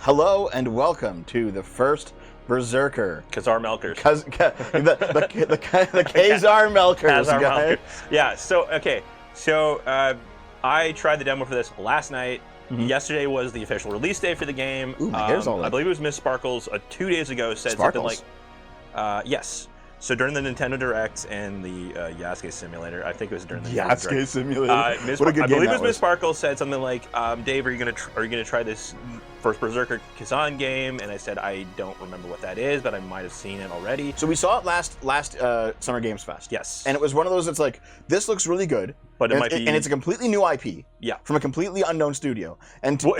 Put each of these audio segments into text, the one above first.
Hello and welcome to the first Berserker. Khazan Melkers. The Khazan Melkers, Khazan guy. Melkers. Yeah, so I tried the demo for this last night. Mhm. Yesterday was the official release day for the game. Ooh, my hair's all I like- believe it was Miss Sparkles 2 days ago said Sparkles? something like, yes. So during the Nintendo Direct and the Yasuke Simulator, I think it was during the Nintendo Yasuke Simulator. What a good I game believe it that was Miss Sparkles said something like, "Dave, are you gonna try this first Berserker Khazan game?" And I said, "I don't remember what that is, but I might have seen it already." So we saw it last Summer Games Fest. Yes. And it was one of those that's like, this looks really good. But it and might be, and it's a completely new IP. Yeah. From a completely unknown studio. And to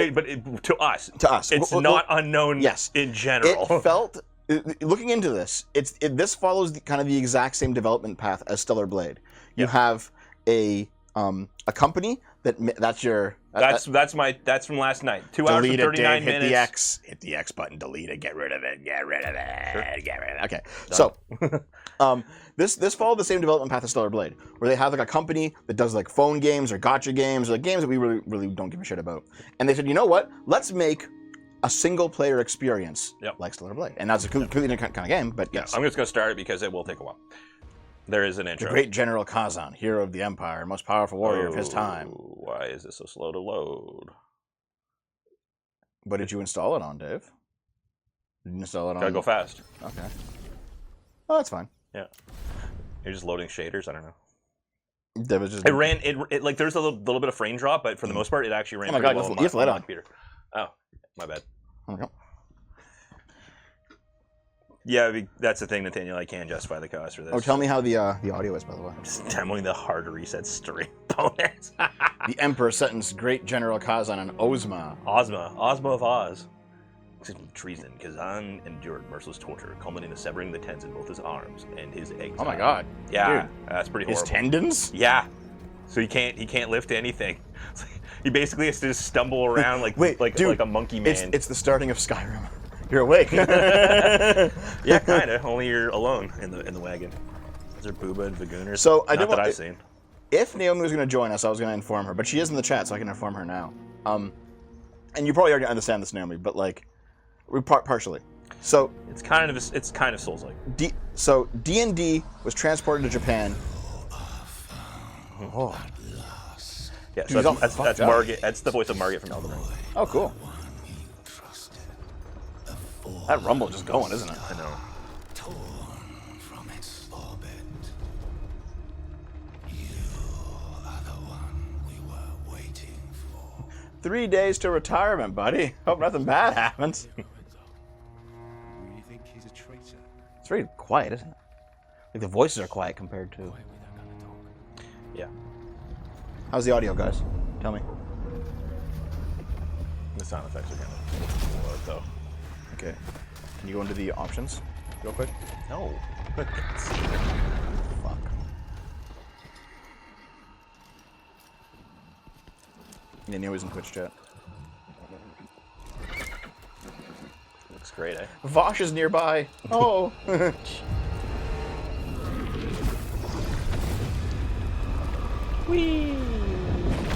us, it's not unknown. Yes. In general, It felt. Looking into this, this follows kind of the exact same development path as Stellar Blade. You have a company that's your that's from last night. 2 hours and 39 minutes. Hit the X button, delete it, get rid of it, get rid of it, Sure. get rid of it. Okay, Done. so this followed the same development path as Stellar Blade, where they have like a company that does like phone games or gotcha games, or like games that we really don't give a shit about. And they said, you know what? Let's make a single-player experience like Stellar Blade. And that's a completely different kind of game, but yes. I'm just going to start it because it will take a while. There is an intro. The great General Khazan, hero of the Empire, most powerful warrior of his time. Why is this so slow to load? What did you install it on, Dave? Did you install it on? Gotta go fast. Okay. Oh, that's fine. Yeah. You're just loading shaders? I don't know. That was just... It ran, it like there's a little bit of frame drop, but for the most part, it actually ran Oh my pretty God, well you have to let on. computer. Oh, my bad. Okay. Yeah, that's the thing, Nathaniel. I can't justify the cost for this. Oh, tell me how the audio is, by the way. Just demoing the hard to reset stream bonus. The Emperor sentenced great General Khazan on Ozma. Ozma of Oz. Treason. Khazan endured merciless torture, culminating in severing the tendons in both his arms and his exile. Oh my God. Yeah, Dude, that's pretty horrible. his tendons? Yeah. So he can't lift anything. He basically has to just stumble around like a monkey man. It's the starting of Skyrim. You're awake. Yeah, kind of. Only you're alone in the wagon. Those are Booba and Vagooners. So I Not did that want, I've seen. If Naomi was going to join us, I was going to inform her, but she is in the chat, so I can inform her now. And you probably already understand this, Naomi, but like, partially. So it's kind of Souls-like. So D&D was transported to Japan. Oh. Yeah, Dude, so that's Margit. That's the voice of Margit from Elden Ring. Oh, cool. That rumble just going, isn't it? I know. Torn from its orbit. You are the one we were waiting for. 3 days to retirement, buddy. Hope nothing bad happens. You really think he's a traitor? It's very quiet, isn't it? Like the voices are quiet compared to... Yeah. How's the audio, guys? Tell me. The sound effects are kind of low, though. Okay. Can you go into the options real quick? No. Fuck. Yeah, Neo's in Twitch chat. Looks great, eh? Vosh is nearby. Oh. Whee!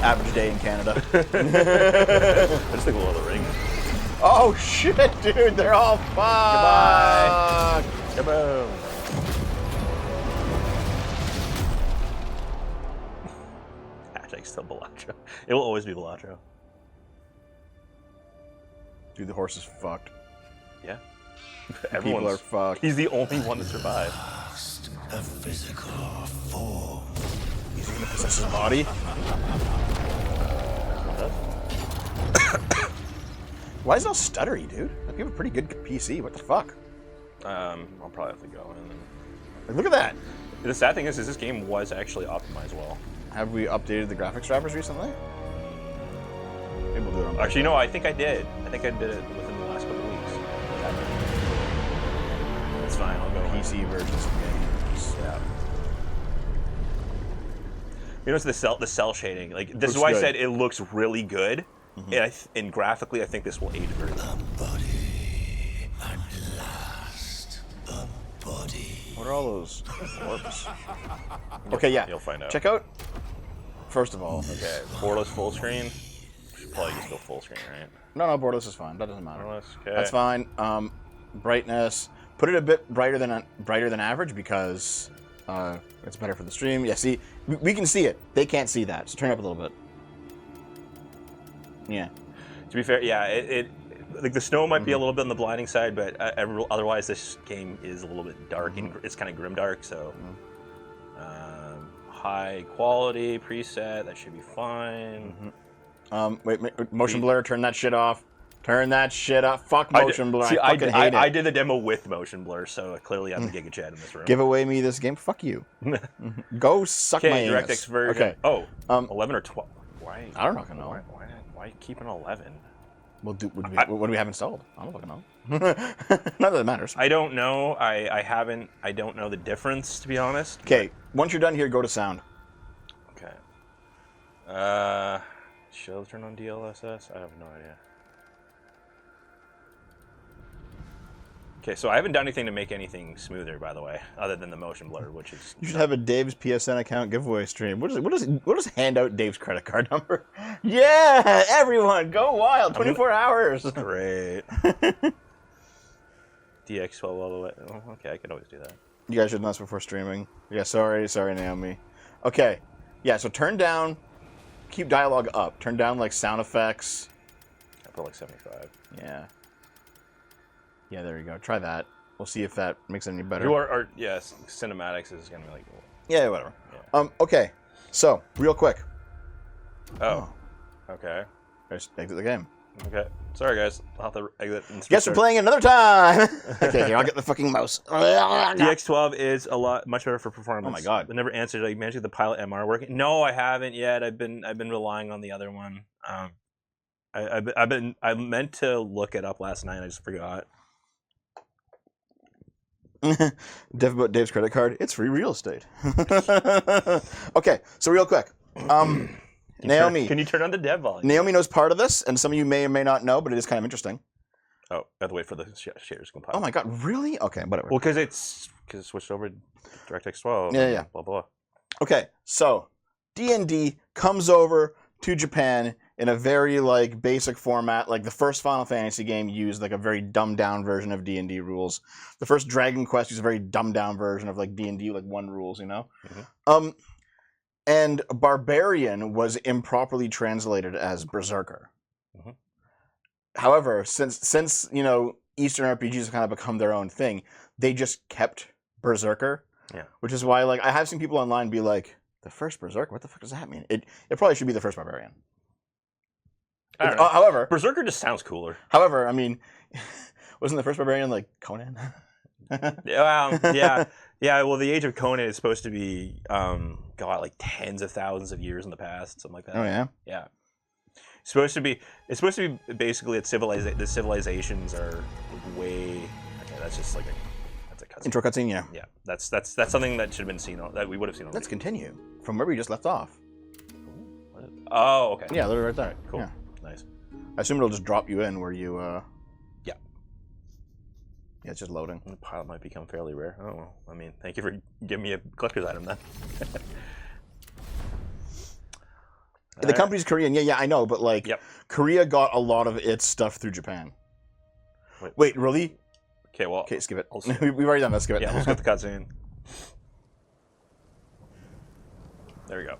Average day in Canada. I just think Lord of the Rings. Oh shit, dude! They're all fucked. Goodbye. Kaboom. Hashtag still Balatro. It will always be Balatro. Dude, the horse is fucked. Yeah. People are fucked. He's the only one to survive. Lost a physical form. He's gonna possess his body. Why is it all stuttery, dude? Like, you have a pretty good PC. What the fuck? I'll probably have to go in. Like, look at that. The sad thing is this game was actually optimized well. Have we updated the graphics drivers recently? Maybe we'll do it on Actually, no, I think I did. I think I did it within the last couple of weeks. It's fine, I'll go in. PC versions of games. Yeah. You know, it's the cell shading. Like this Looks is why good. I said it looks really good, and graphically, I think this will age very well. Body at last. A body. What are all those orbs? Okay, yeah. You'll find out. Check out. First of all, Okay, borderless full screen. probably just go full screen, right? No, borderless is fine. That doesn't matter. Borderless, okay. That's fine. Brightness. Put it a bit brighter than average because it's better for the stream. Yeah, see, we can see it. They can't see that, so turn it up a little bit. Yeah. To be fair, yeah, it like the snow might be a little bit on the blinding side, but otherwise this game is a little bit dark and it's kind of grim dark. So high quality preset, that should be fine. Wait, motion blur. Turn that shit off. Turn that shit off. Fuck motion blur. See, I fucking hate it. I did the demo with motion blur, so clearly I'm the Giga Chad in this room. Give away me this game. Fuck you. Go suck my Okay, anus. DirectX version. Okay. Oh, 11 or 12. Why? I don't fucking know. Why keep an 11? What do we have installed? I don't fucking know. Not that it matters. I don't know. I don't know the difference, to be honest. Okay, once you're done here, go to sound. Okay. Should I turn on DLSS? I have no idea. Okay, so I haven't done anything to make anything smoother, by the way, other than the motion blur, which is. You should have a Dave's PSN account giveaway stream. What does hand out Dave's credit card number? Yeah, everyone, go wild! 24 hours. Great. DX12 all the way. Oh, okay, I can always do that. You guys should know this before streaming. Yeah, sorry, Naomi. Okay, yeah. So turn down. Keep dialogue up. Turn down like sound effects. I put like 75. Yeah. Yeah, there you go. Try that. We'll see if that makes it any better. Yes, cinematics is gonna be like. Yeah, whatever. Yeah. Okay. So, real quick. Oh. Okay. Just exit the game. Okay. Sorry, guys. I'll have to exit. Guess we're playing another time. Okay, here, I'll get the fucking mouse. DX12 is much better for performance. Oh my god. I never answered. Like, managed the pilot MR working. No, I haven't yet. I've been relying on the other one. I meant to look it up last night. I just forgot. Dev about Dave's credit card. It's free real estate. Okay, so real quick. Naomi. Can you turn on the dev volume? Naomi knows part of this, and some of you may or may not know, but it is kind of interesting. Oh, I have to wait for the shaders to compile. Oh my god, really? Okay, whatever. Well, because it switched over to DirectX 12. Yeah. Blah, blah. Okay, so D&D comes over to Japan in a very like basic format. Like the first Final Fantasy game used like a very dumbed down version of D&D rules. The first Dragon Quest used a very dumbed down version of like D&D, like one rules, you know? Mm-hmm. And Barbarian was improperly translated as Berserker. Mm-hmm. However, since you know Eastern RPGs have kind of become their own thing, they just kept Berserker. Yeah. Which is why like I have seen people online be like, the first Berserker? What the fuck does that mean? It probably should be the first Barbarian. However, Berserker just sounds cooler. However, I mean, wasn't the first Barbarian like Conan? Yeah. Well, the Age of Conan is supposed to be, like tens of thousands of years in the past, something like that. Oh yeah. Yeah. It's supposed to be basically that the civilizations are way. Okay, that's just like that's a cutscene. Intro cutscene, yeah. Yeah, that's something that should have been seen. That we would have seen. Let's continue from where we just left off. Oh, okay. Yeah, literally right there. Cool. Yeah. Nice. I assume it'll just drop you in where you. Yeah. Yeah, it's just loading. The pilot might become fairly rare. Oh well. I mean, thank you for giving me a collector's item then. The company's Korean. Yeah, I know, but like, Korea got a lot of its stuff through Japan. Wait, really? Okay, well. Okay, skip it. We've already done that. Skip it. Yeah, we'll skip the cutscene. There we go.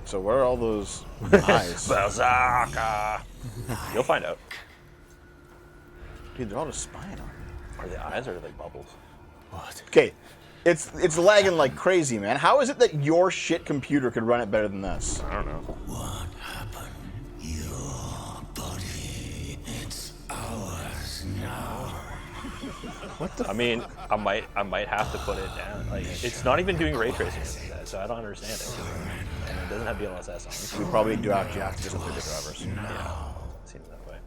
So where are all those eyes? Berserker. You'll find out. Dude, they're all just spying on me. Are they eyes or are they bubbles? What? Okay, it's lagging like crazy, man. How is it that your shit computer could run it better than this? I don't know. What happened? Your body, it's ours now. What the? I mean, I might have to put it down. Like, it's not even doing ray tracing like that, so I don't understand it. And it doesn't have DLSS on. We probably do actually have to just include the drivers. Yeah, seems that way.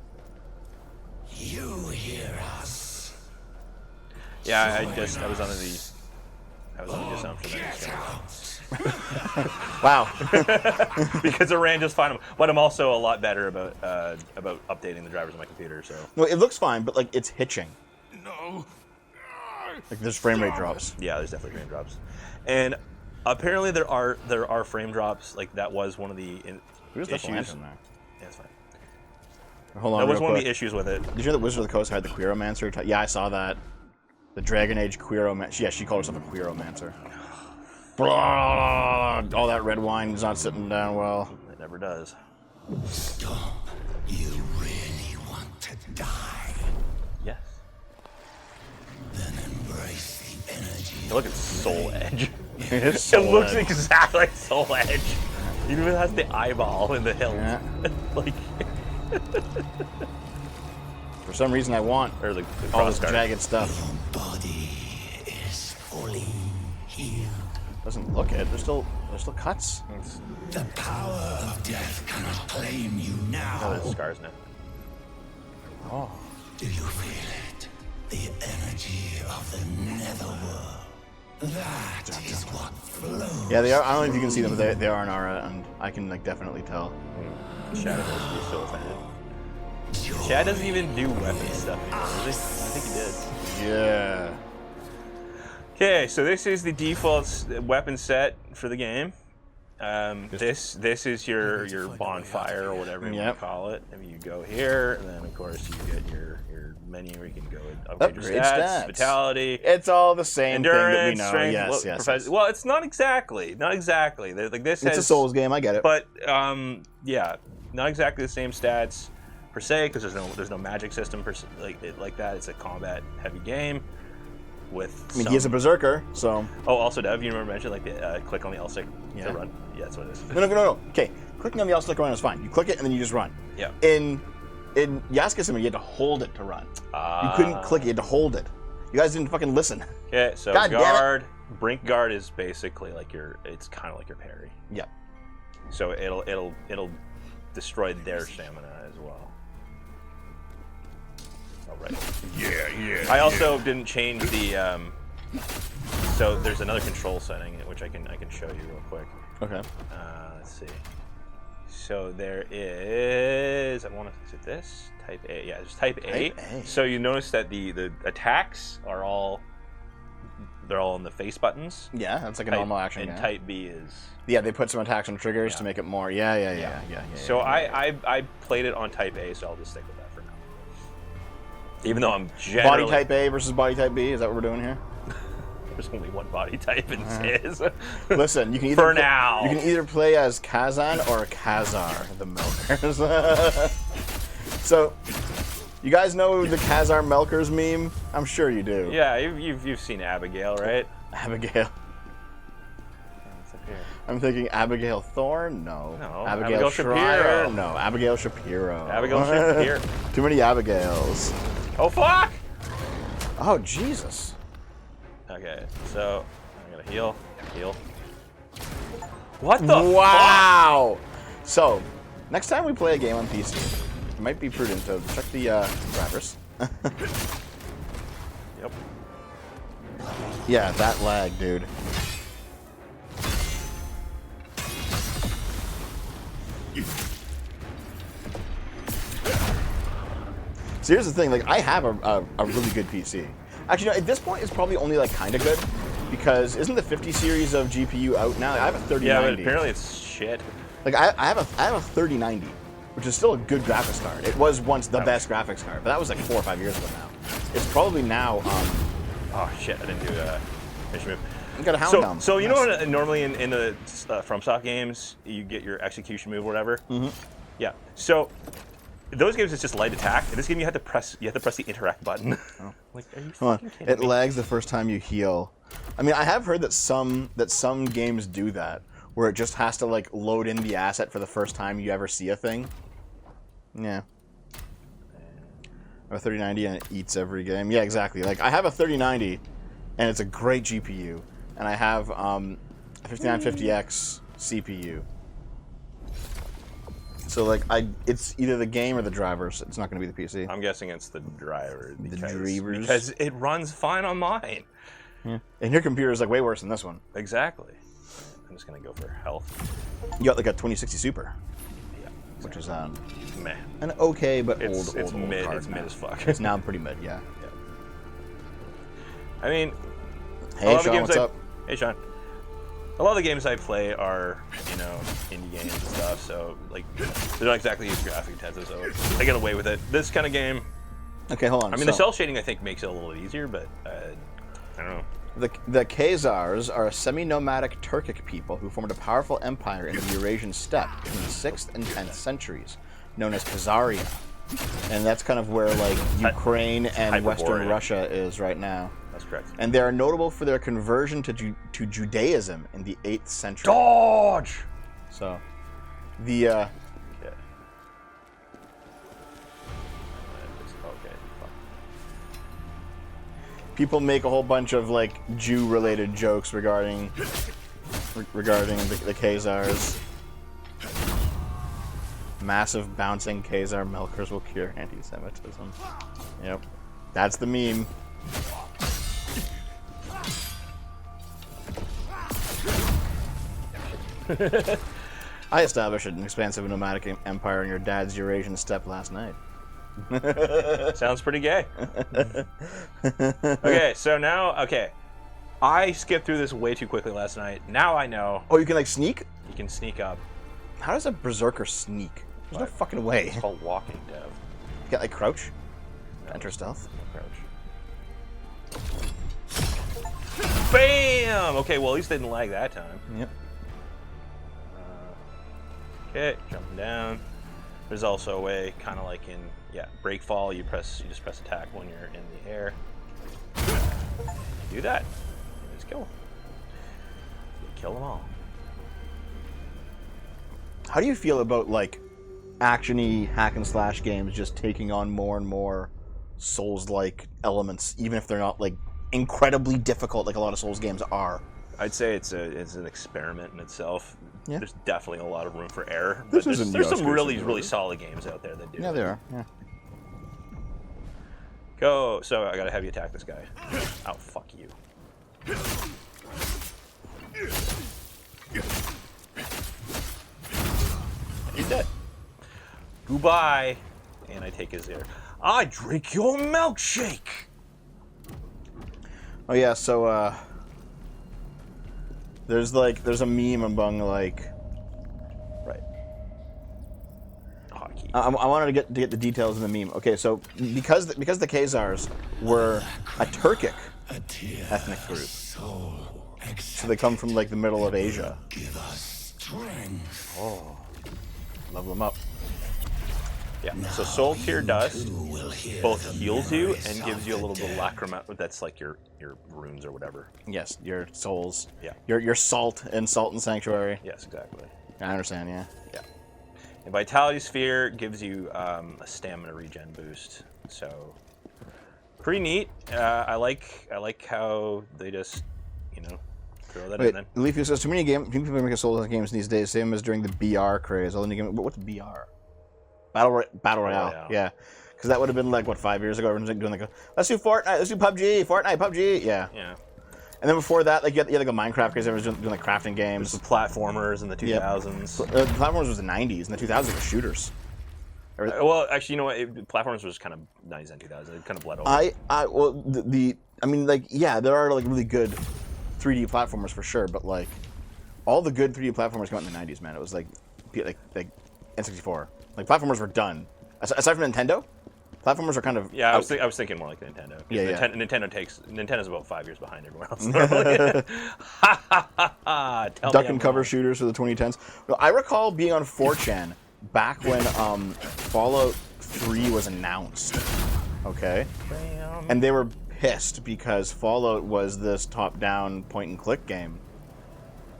You hear us? Yeah, I was under the assumption that it's Wow. because it ran just fine. But I'm also a lot better about updating the drivers on my computer. So No, it looks fine, but like it's hitching. No. Like there's frame rate drops. Yeah, there's definitely frame drops, and apparently there are frame drops. Like that was one of the Who's the issues. lantern there? Yeah, it's fine. Hold on, That was real one of quick. the issues with it. Did you know that Wizard of the Coast had the Queeromancer? Yeah, I saw that. The Dragon Age Queeromancer. Yeah, she called herself a Queeromancer. All that red wine is not sitting down well. It never does. Stop. You really want to die? Yes. Then embrace the energy. Hey, look at Soul Edge. It It looks exactly like Soul Edge. Even if it has the eyeball in the hilt. Yeah. Like, For some reason, I want or the all this crossguard. jagged stuff. Your body is fully healed. Doesn't look it. There's still cuts. The power of death cannot claim you Oh, now. there's scars now. Oh. Do you feel it? The energy of the netherworld. That is what flows. Yeah, they are. I don't know if you can see them, but they are an aura, and I can like definitely tell. Shadow is so offended. Chad doesn't even do weapon stuff anymore, does he? I think he did. Yeah. Okay, so this is the default weapon set for the game. This is your bonfire or whatever you want Yep. to call it. I mean, you go here, and then of course you get your menu where you can go and upgrade your Upgrade stats, stats. vitality, It's all the same endurance, thing that we know. strength. Yes, well, yes. Well, it's not exactly. Like this It's has, a Souls game. I get it. but yeah, not exactly the same stats per se because there's no magic system like that. It's a combat heavy game with. I mean, he is a berserker, so. Oh, also, Dev, you remember mentioning like the click on the L stick Yeah. to run? Yeah, that's what it is. No. Okay, clicking on the L stick run is fine. You click it and then you just run. Yeah. In Yasuke Simmer, you had to hold it to run. You couldn't click it. You had to hold it. You guys didn't fucking listen. Okay, so God damn it. guard, brink guard is basically like it's kind of like your parry. Yeah. So it'll destroy their stamina as well. All right. Yeah. I also didn't change the. So there's another control setting which I can show you real quick. Okay. Let's see. So there is. I want to. Is it this type A? Yeah, it's type A. Type A. So you notice that the attacks are all. They're all in the face buttons. Yeah, that's like a normal action And game. type B is. Yeah, they put some attacks on triggers Yeah. to make it more. Yeah. So I played it on type A, so I'll just stick with that for now. Even though I'm generally. Body type A versus body type B. Is that what we're doing here? There's only one body type in this. Listen, you can either For now. you can either play as Khazan or Khazar, the Milkers. So, you guys know the Khazar Milkers meme? I'm sure you do. Yeah, you've seen Abigail, right? Abigail. It's up here. I'm thinking Abigail Thorne? No. No, Abigail Abigail Schreier? Shapiro. No. Abigail Shapiro. Abigail Shapiro. Too many Abigails. Oh fuck! Oh, Jesus. Okay, so I'm gonna heal. What the Wow! So, next time we play a game on PC, it might be prudent to check the drivers. fuck? Yep. Yeah, that lag, dude. So here's the thing, like, I have a really good PC. Actually, no, at this point, it's probably only, like, kind of good, because isn't the 50 series of GPU out now? I have a 3090. Yeah, but apparently it's shit. Like, I have a 3090, which is still a good graphics card. It was once the best graphics card, but that was like 4 or 5 years ago now. It's probably now, Oh shit! I didn't do a mission move. you got a Hound So you know what, normally in the FromSoft games you get your execution move or whatever. Mm-hmm. Yeah. So in those games it's just light attack. In this game you have to press the interact button. Oh. Like, are you Hold fucking on. kidding It me? lags the first time you heal. I mean, I have heard that some games do that, where it just has to like load in the asset for the first time you ever see a thing. Yeah. I have a 3090 and it eats every game. Yeah, exactly. Like I have a 3090, and it's a great GPU, and I have a 5950X CPU. So like it's either the game or the drivers. It's not going to be the PC. I'm guessing it's the driver drivers. because it runs fine on mine. Yeah. And your computer is like way worse than this one. Exactly. I'm just gonna go for health. You got like a 2060 Super, Yeah. which is Meh. an okay but It's old mid. card It's now. mid as fuck. It's now pretty mid, yeah. I mean, Hey, Sean, what's up? Hey, Sean. A lot of the games I play are, you know, indie games and stuff, so, like, they're not exactly graphic intensive, so I get away with it. This kind of game... Okay, hold on. I mean, the cell shading, I think, makes it a little bit easier, but, I don't know. The Khazars are a semi-nomadic Turkic people who formed a powerful empire in the Eurasian steppe in the 6th and 10th centuries, known as Khazaria. And that's kind of where, like, Ukraine and Western Russia is right now. That's correct. And they are notable for their conversion to Judaism in the 8th century. Dodge! So, the... Okay, fuck. People make a whole bunch of, like, Jew-related jokes regarding the Khazars. Massive bouncing Khazar milkers will cure anti-Semitism. Yep. That's the meme. I established an expansive nomadic empire in your dad's Eurasian steppe last night. Sounds pretty gay. Okay, so now, I skipped through this way too quickly last night. Now I know. Oh, you can, like, sneak? You can sneak up. How does a Berserker sneak? There's no fucking way. It's called walking, Dev. You got, like, crouch? No, enter stealth? Crouch. Bam! Okay, well, at least they didn't lag that time. Yep. Okay, jumping down. There's also a way, kind of like in break fall. You just press attack when you're in the air. Do that. You just kill them. You kill them all. How do you feel about, like, action-y hack and slash games just taking on more and more Souls-like elements, even if they're not, like, incredibly difficult like a lot of Souls games are? I'd say it's an experiment in itself. Yeah. There's definitely a lot of room for error. But there's some really solid games out there that do. Yeah, it. there are. Yeah. Go. So I gotta have you attack this guy. Oh, fuck you. He's dead. Goodbye. And I take his ear. I drink your milkshake. Oh yeah, so there's a meme among, like, right. I wanted to get the details of the meme. Okay, so because the Khazars were a Turkic ethnic group, so they come from, like, the middle of Asia. Give us strength. Oh, level them up. Yeah, so Soul Tier Dust both heals you and gives you a little bit of lacrima. That's like your runes or whatever. Yes, your souls. Yeah. Your salt and Sanctuary. Yes, exactly. I understand. Yeah. Yeah. And Vitality Sphere gives you a stamina regen boost. So pretty neat. I like how they just throw that in. Then Leafy says too many people making Souls games these days, same as during the BR craze. What's BR? Battle Royale. Yeah. Because that would have been, like, what, 5 years ago? Everyone's like doing, like, let's do Fortnite, let's do PUBG. Yeah. Yeah. And then before that, like, you had like a Minecraft craze. Everyone's doing, like, crafting games. There's the platformers in the 2000s. Yep. Platformers was the 90s. In the 2000s, were shooters. Well, actually, you know what? Platformers was kind of 90s and 2000s. It kind of bled over. I mean, like, yeah, there are, like, really good 3D platformers for sure, but, like, all the good 3D platformers came out in the 90s, man. It was like N64. Like, platformers were done. Aside from Nintendo, platformers are kind of... Yeah, I was thinking more like Nintendo. Yeah. Nintendo's about 5 years behind everyone else. Duck and cover shooters for the 2010s. Well, I recall being on 4chan back when Fallout 3 was announced. Okay? And they were pissed because Fallout was this top-down point-and-click game.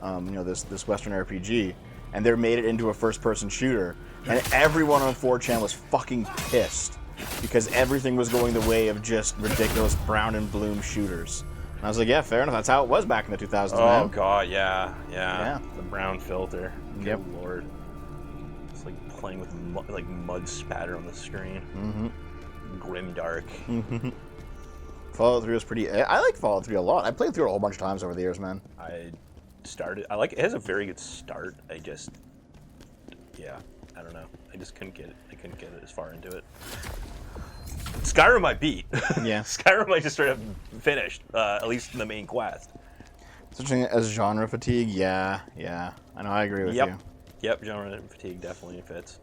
This Western RPG. And they made it into a first-person shooter. And everyone on 4chan was fucking pissed because everything was going the way of just ridiculous brown and bloom shooters. And I was like, yeah, fair enough. That's how it was back in the 2000s, man. Oh, God, yeah. The brown filter. Yep. Good Lord. It's like playing with mud spatter on the screen. Mm-hmm. Grim dark. Mm-hmm. Fallout 3 was pretty... I like Fallout 3 a lot. I played through it a whole bunch of times over the years, man. I like it. It has a very good start. I don't know. I just couldn't get it. I couldn't get it as far into it. Skyrim I beat. Yeah. Skyrim I just straight up finished, at least in the main quest. Switching as genre fatigue, yeah. I know, I agree with you. Yep, genre fatigue definitely fits.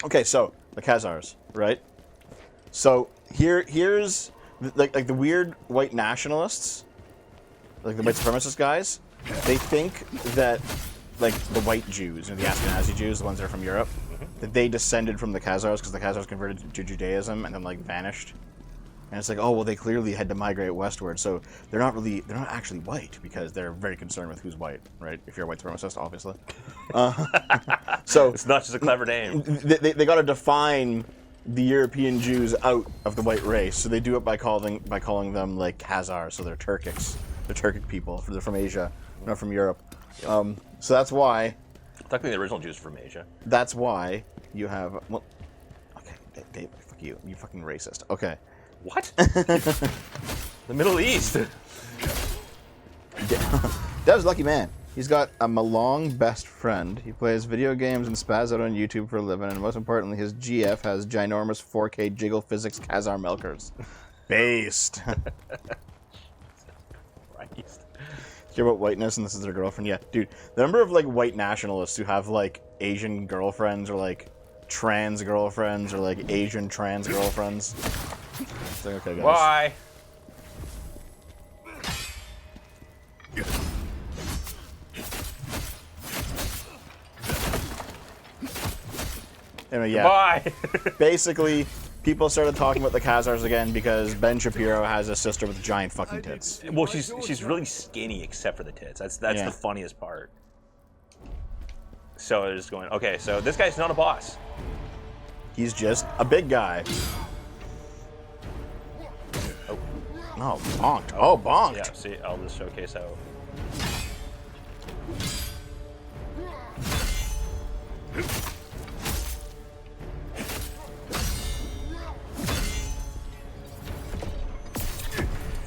Okay, so the Khazars, right? So here's like the weird white nationalists, like the white supremacist guys. They think that like the white Jews, the Ashkenazi Jews, the ones that are from Europe, that they descended from the Khazars because the Khazars converted to Judaism and then like vanished. And it's like, oh well, they clearly had to migrate westward, so they're not actually white because they're very concerned with who's white, right? If you're a white supremacist, obviously. So It's not just a clever name. they got to define the European Jews out of the white race, so they do it by calling them like Khazars, so they're Turkics, they're Turkic people, they're from Asia, not from Europe. So that's why. Technically, the original Jews are from Asia. That's why you have. Well, okay, Dave, fuck you, you fucking racist. Okay. What? The Middle East. Dev's lucky man. He's got a Malong best friend. He plays video games and spaz out on YouTube for a living, and most importantly, his GF has ginormous 4K jiggle physics Khazar milkers. Based. Christ. Hear about whiteness and this is their girlfriend? Yeah, dude. The number of like white nationalists who have like Asian girlfriends or like trans girlfriends or like Asian trans girlfriends. It's like, okay, guys. Why? Anyway, yeah. Why? Basically, people started talking about the Khazars again because Ben Shapiro has a sister with giant fucking tits. Well, she's really skinny except for the tits. That's Yeah. the funniest part. So it's going, okay, so this guy's not a boss. He's just a big guy. Oh, bonked. Oh, bonked. Yeah, see, I'll just showcase how.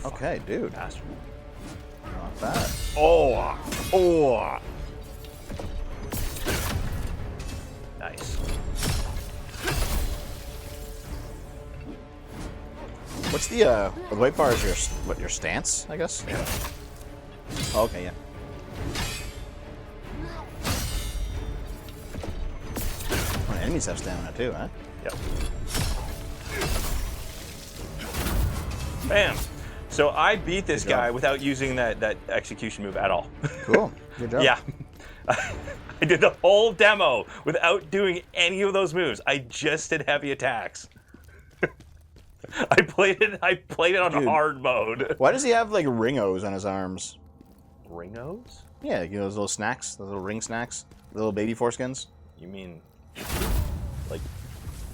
Okay, dude. Bastard. Not bad. Oh. Nice. What's the white bar is your stance, I guess? Yeah. Oh, okay, yeah. Oh, enemies have stamina too, huh? Yep. Bam. So I beat this Good job. guy without using that execution move at all. Cool. Good job. Yeah. I did the whole demo without doing any of those moves. I just did heavy attacks. I played it on Dude. hard mode. Why does he have like ringos on his arms? Ringos? Yeah, you know those little snacks, those little ring snacks, the little baby foreskins. You mean like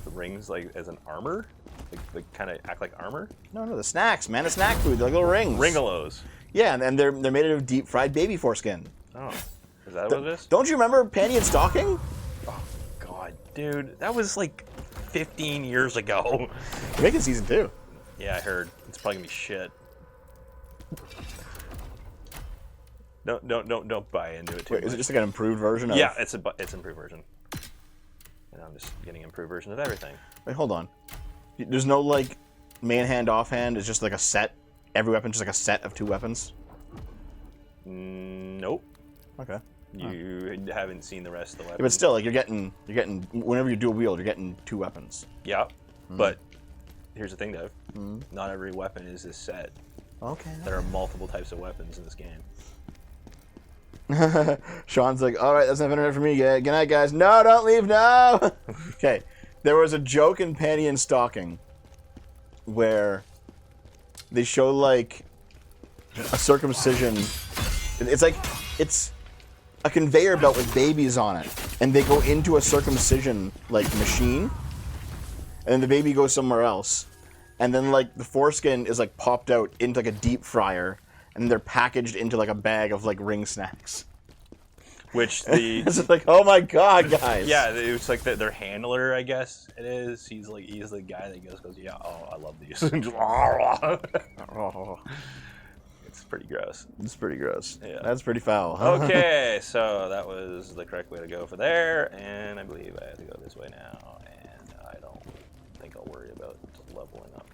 the rings like as an armor? Like kind of act like armor? No, the snacks, man, the snack food, they're like little rings. Ringalos. Yeah, and they're made out of deep fried baby foreskin. Oh. Is that what it is? Don't you remember Panty and Stocking? Oh god, dude. That was like 15 years ago. They're making season 2. Yeah, I heard. It's probably gonna be shit. Don't buy into it too Wait, much. is it just like an improved version of? Yeah, it's improved version. And I'm just getting improved version of everything. Wait, hold on. There's no like main hand, offhand. It's just like a set. Every weapon's just like a set of 2 weapons. Nope. Okay. You haven't seen the rest of the weapons. Yeah, but still, like you're getting whenever you dual wield, you're getting 2 weapons. Yeah, but here's the thing, Dev. Not every weapon is this set. Okay. There are multiple types of weapons in this game. Sean's like, all right, that's enough internet for me. Yeah, good night, guys. No, don't leave. No. Okay. There was a joke in Panty and Stocking where they show like a circumcision. It's like it's a conveyor belt with babies on it, and they go into a circumcision like machine, and then the baby goes somewhere else, and then like the foreskin is like popped out into like a deep fryer, and they're packaged into like a bag of like ring snacks. Which the It's like, oh my god, guys. yeah, it's like their handler, I guess it is. He's the guy that goes, yeah, oh, I love these. Oh, It's pretty gross. it's pretty gross. Yeah. That's pretty foul. Okay, so that was the correct way to go for there, and I believe I have to go this way now, and I don't think I'll worry about about leveling up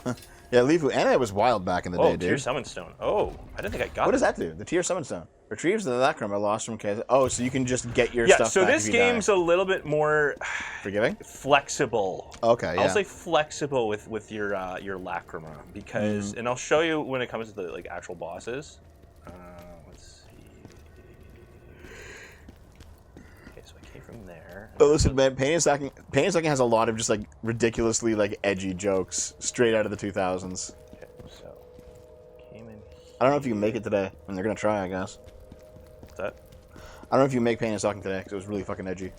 yet. Yeah, Lifu Anime was wild back in the day, Tear dude. Summon Stone. Oh, I didn't think I got What does that. that do? The Tear Summon Stone. Retrieves the Lacrim lost from Khazan. Oh, so you can just get your Yeah, stuff so back this if you game's die. a little bit more Forgiving? flexible. Okay, yeah. I'll say flexible with your Lacrima because, and I'll show you when it comes to the like actual bosses. Let's see. Okay, so I came from there. But listen, man, Pain and Stacking has a lot of just like ridiculously like edgy jokes straight out of the 2000s. Okay, so came in. I don't know if you can make it today. I mean, they're gonna try, I guess. What's that? I don't know if you can make Pain and Stacking today because it was really fucking edgy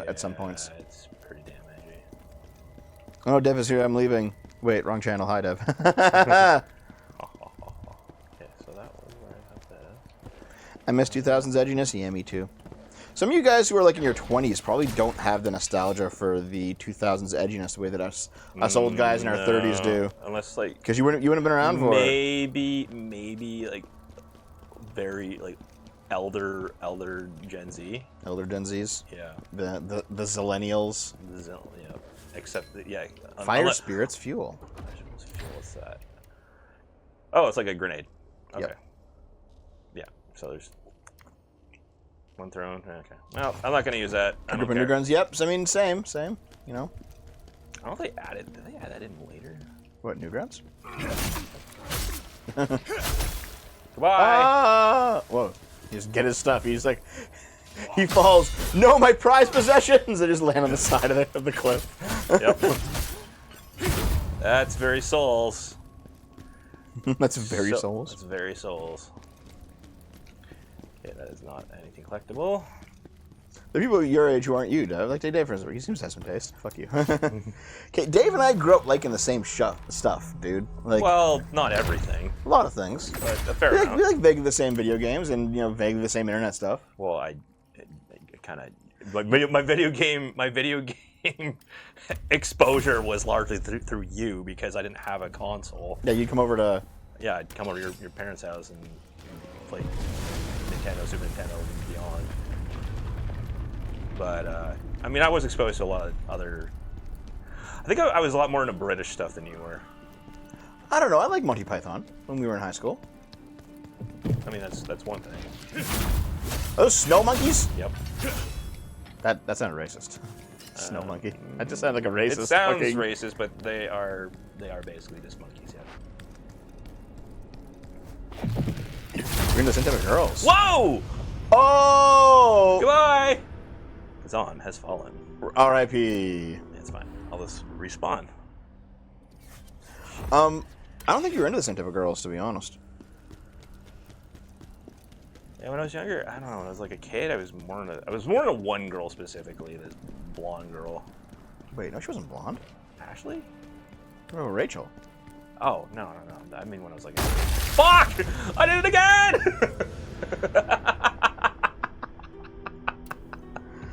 at some Yeah, points. it's pretty damn edgy. Oh, Dev is here. I'm leaving. Wait, wrong channel. Hi, Dev. Okay, so that was where I got that. I miss 2000s edginess. Yeah, me too. Some of you guys who are like in your 20s probably don't have the nostalgia for the 2000s edginess the way that us old guys in our 30s do. Unless like Because you wouldn't have been around for it. maybe like very like elder Gen Z. Elder Gen Zs. Yeah. The Zillennials. Yeah. Except that, yeah. Fire spirits fuel. What's that? Oh, it's like a grenade. Okay. Yep. Yeah. So there's one thrown. Okay. Well, I'm not gonna use that. I don't Group of care. new guns. Yep. So, I mean, same. You know. I don't know if they added. Did they add that in later? What, new grunts? Goodbye. Ah! Whoa. He just get his stuff. He's like, he falls. No, my prized possessions! They just land on the side of the cliff. Yep. That's very Souls. That's very Souls. That's very Souls. Okay, that is not anything collectible. The people your age who aren't you, Dave, like Dave for instance, he seems to have some taste. Fuck you. Okay, Dave and I grew up liking the same stuff, dude. Like, Well, not everything, a lot of things. but a fair We amount. like vaguely the same video games and, you know, vaguely the same internet stuff. Well, I kind of my video game exposure was largely through you because I didn't have a console. Yeah, you'd come over to... Yeah, I'd come over to your parents' house and play Nintendo, Super Nintendo, and beyond. But I mean, I was exposed to a lot of other. I think I was a lot more into British stuff than you were. I don't know, I like Monty Python when we were in high school. I mean, that's one thing. Those snow monkeys? Yep. That sounded racist. Snow monkey. That just sounded like a racist. It sounds fucking... racist, but they are basically just monkeys. Yeah. We're into Santa Girls. Whoa! Oh! Goodbye. Khazan has fallen. R.I.P. It's fine. I'll just respawn. I don't think you were into the Santa Girls, to be honest. Yeah, when I was younger, I don't know. When I was like a kid, I was more into one girl specifically, this blonde girl. Wait, no, she wasn't blonde. Ashley? Oh, Rachel. Oh, no. I mean when I was like... Fuck! I did it again!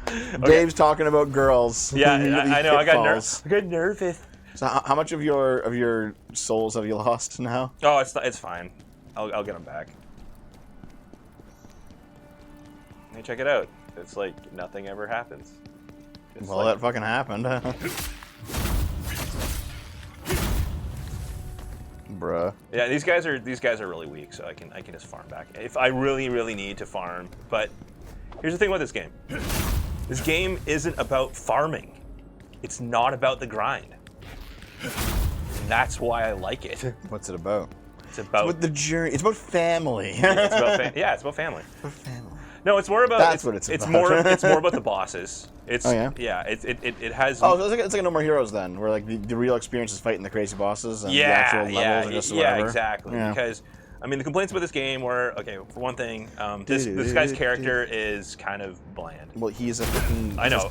Okay. Dave's talking about girls. Yeah, Immediately I know. I got pitfalls. nervous. So how much of your souls have you lost now? Oh, it's fine. I'll get them back. Hey, check it out. It's like nothing ever happens. It's Well, like, that fucking happened. Bruh. yeah, these guys are really weak, so I can just farm back if I really need to farm. But here's the thing about this game. This game isn't about farming. It's not about the grind. And that's why I like it. What's it about? It's about With the journey. It's about family. it's about it's about family. about family. No, it's more about That's what it's about. It's more about the bosses. It's Oh, yeah? yeah. It has Oh, so it's like a No More Heroes then, where like the real experience is fighting the crazy bosses and the actual levels are just whatever. exactly. Yeah. Because I mean, the complaints about this game were okay. For one thing, this guy's character is kind of bland. Well, he's a freaking... I know.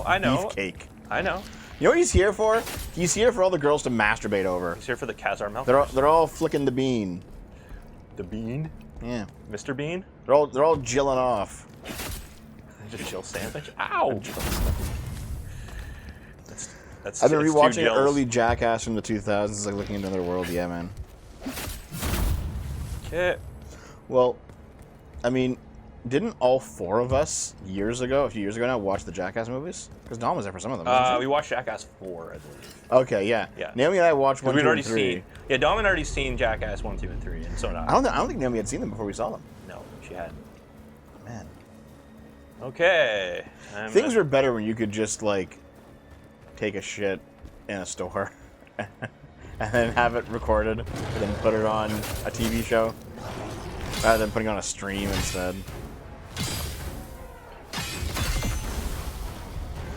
Beefcake. I know. You know what he's here for? He's here for all the girls to masturbate over. He's here for the Khazar milk. They're all flicking the bean. The Bean, Yeah. Mr. Bean, They're all jilling off. just Jill sandwich. Ow. That's I've been it's two rewatching Jills. early Jackass from the 2000s, like looking into another world. Yeah, man. Okay. Well, I mean, Didn't all 4 of us a few years ago now, watch the Jackass movies? Because Dom was there for some of them, wasn't she? We watched Jackass 4, I believe. Okay, yeah. Yeah. Naomi and I watched 1, We'd 2, already and 3. seen. Yeah, Dom had already seen Jackass 1, 2, and 3, and so did I. I don't think Naomi had seen them before we saw them. No, she hadn't. Man. Okay. Things were better when you could just, like, take a shit in a store and then have it recorded and then put it on a TV show rather than putting it on a stream instead.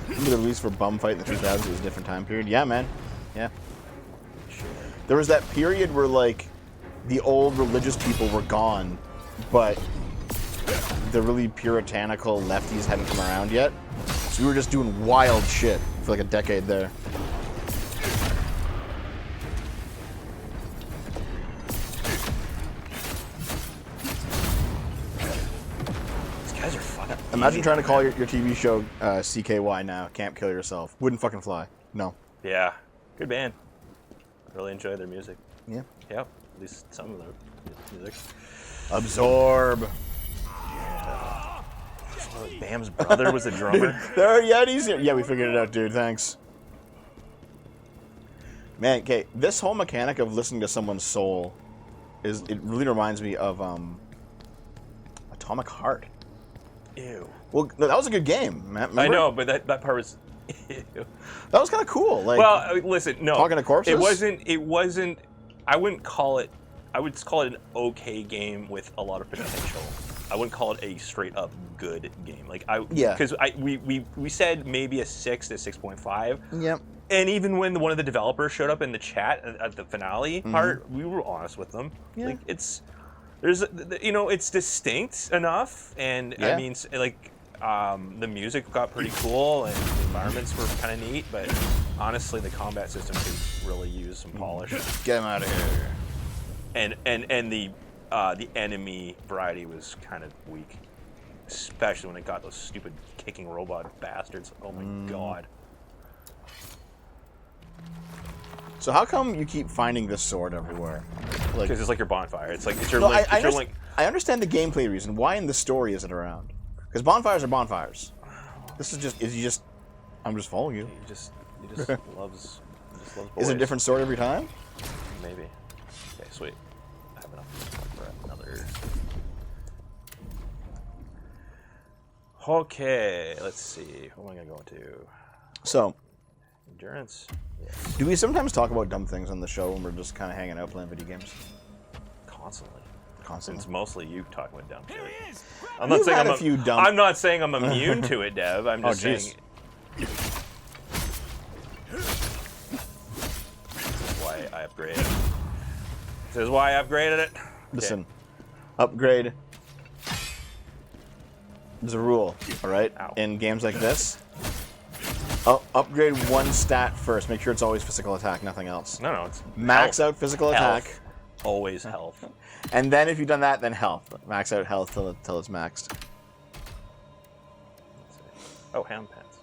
The release for Bum Fight in the 2000s was a different time period. Yeah, man. Yeah. There was that period where, like, the old religious people were gone, but the really puritanical lefties hadn't come around yet. So we were just doing wild shit for like a decade there. These guys are fucking. Imagine trying to call your TV show CKY now. Can't Kill Yourself. Wouldn't fucking fly. No. Yeah. Good band. Really enjoy their music. Yeah. Yep. At least some of their music. Absorb. Bam's brother was a drummer. There are Yetis here. Yeah, we figured it out, dude. Thanks. Man, okay, this whole mechanic of listening to someone's soul it really reminds me of Atomic Heart. Ew. Well, no, that was a good game, man. Remember? I know, but that part was. Ew. That was kind of cool. Like, Well, listen, no. Talking to corpses? It wasn't. I wouldn't call it. I would call it an okay game with a lot of potential. I wouldn't call it a straight up good game. Like Yeah. Because we said maybe a 6 to 6.5. Yep. And even when one of the developers showed up in the chat at the finale part, we were honest with them. Yeah. Like it's it's distinct enough, and Yeah. I mean like the music got pretty cool and the environments were kind of neat, but honestly the combat system could really use some polish. Get him out of here. And the enemy variety was kind of weak, especially when it got those stupid kicking robot bastards. Oh my god. So how come you keep finding this sword everywhere? Like, Because it's like your bonfire. It's like it's your no, link. I understand the gameplay reason. Why in the story is it around? Because bonfires are bonfires. This is just. I'm just following you. He just loves boys. Is it a different sword every time? Maybe. Okay, sweet. I have enough for another. Okay, let's see. What am I gonna go into? So, Endurance. do we sometimes talk about dumb things on the show when we're just kind of hanging out playing video games? Constantly. Constantly. It's mostly you talking about dumb shit. You've had a few dumb- I'm not saying I'm immune to it, Dev. I'm just Oh, saying. This is why I upgraded it. This is why I upgraded it. Listen, upgrade. There's a rule, all right? Ow. In games like this, upgrade one stat first. Make sure it's always physical attack, nothing else. No, it's Max health. out physical Health. attack, Always health. and then if you've done that, then health. Max out health till it's maxed. Oh, hand pants.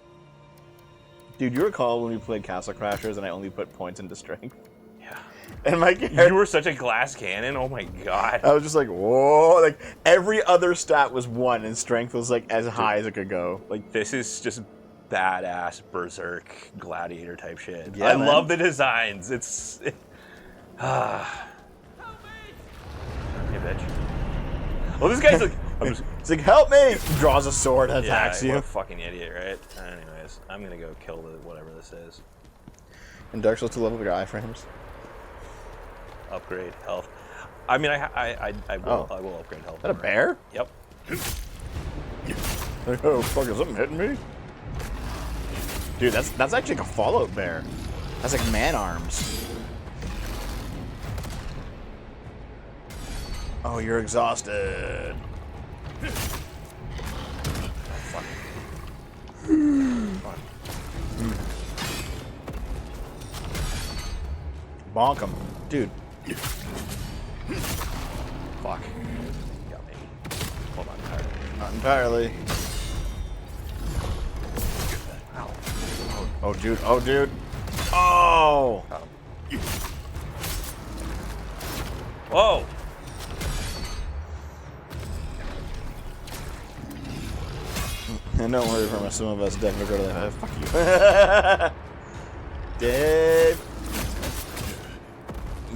Dude, you recall when we played Castle Crashers and I only put points into strength? Yeah. And my You were such a glass cannon. Oh my god. I was just like, whoa! Like every other stat was 1, and strength was like as high as it could go. Like, This is just badass Berserk gladiator type shit. Yeah, I man. love the designs. It's. Hey, bitch. Well, this guy's like. I'm just, it's like, help me! He draws a sword and yeah, attacks what you. a fucking idiot, right? Anyways, I'm gonna go kill whatever this is. In Dark Souls 2 level your iframes. Upgrade health. I mean, I will upgrade health. Is that a bear? Yep. Like, oh fuck, is something hitting me? Dude, that's actually like a Fallout bear. That's like man arms. Oh, you're exhausted. Fuck. Bonk him. Dude. Fuck. Got me. Hold on, tired. Not entirely. Ow. Oh, dude. Oh, dude. Oh! Got him. Whoa! And don't worry, from some of us definitely go to that. Fuck you. Dave.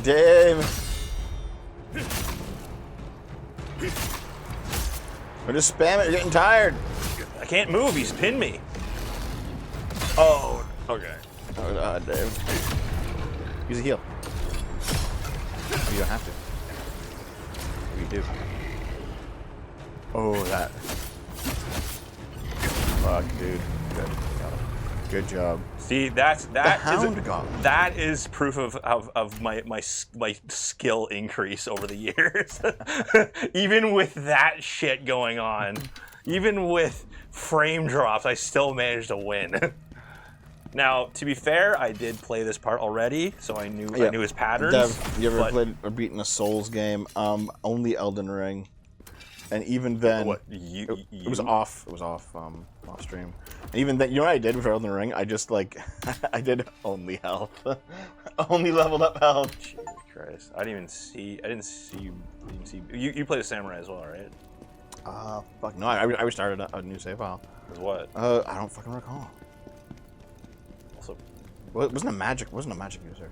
Dave. Or just spam it, you're getting tired. I can't move, he's pinned me. Oh, okay. Oh god, Dave. Use a heal. Oh, you don't have to. You do. Oh, that. Fuck, dude. Good. Good job. See, that is proof of my skill increase over the years. Even with that shit going on, even with frame drops, I still managed to win. Now, to be fair, I did play this part already, so I knew his patterns. Dev, you ever played or beaten a Souls game? Only Elden Ring, and even then, it was off. It was off stream. And even then, you know what I did with Elden Ring? I just like I did only health, only leveled up health. Jesus Christ! I didn't see you. You played a samurai as well, right? Fuck no! I restarted a new save file. With what? I don't fucking recall. Also, well, it wasn't a magic user.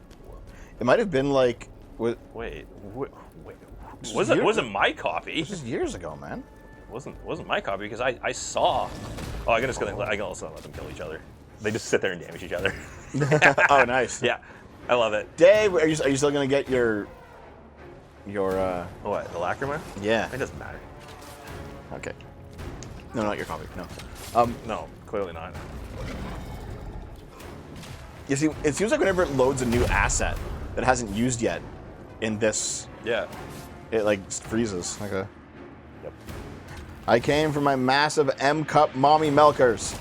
It might have been like. Wait. Wasn't my copy? This is years ago, man. Wasn't my copy because I saw. Oh, I can also let them kill each other. They just sit there and damage each other. Oh, nice. Yeah, I love it. Dave, are you still gonna get your what, the Lacrima? Yeah. It doesn't matter. Okay. No, not your copy. No. No, clearly not. You see, it seems like whenever it loads a new asset that hasn't used yet in this, Yeah. it like freezes. Okay. Yep. I came from my massive M-cup mommy milkers.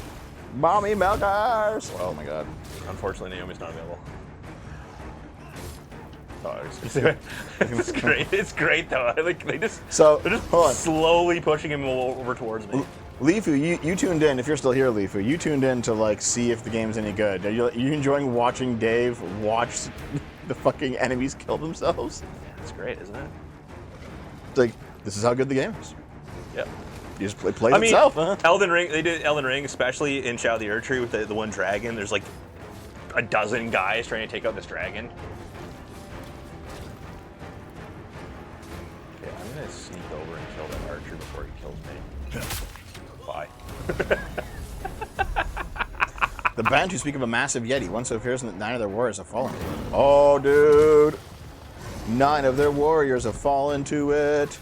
Mommy milkers! Oh my god. Unfortunately, Naomi's not available. Oh, it's great. It's great though. Like they're just hold on. slowly pushing him over towards me. Leafu, you tuned in. If you're still here, Leafu, you tuned in to like see if the game's any good. Are you enjoying watching Dave watch the fucking enemies kill themselves? Yeah, it's great, isn't it? It's like, this is how good the game is. Yep. You just play itself, huh? Elden Ring. They did Elden Ring, especially in Shadow of the Erdtree with the one dragon. There's like a dozen guys trying to take out this dragon. Okay, I'm gonna sneak over and kill that archer before he kills me. Bye. The Bantu speak of a massive Yeti. One so fierce that 9 of their warriors have fallen. Oh, dude. 9 of their warriors have fallen to it.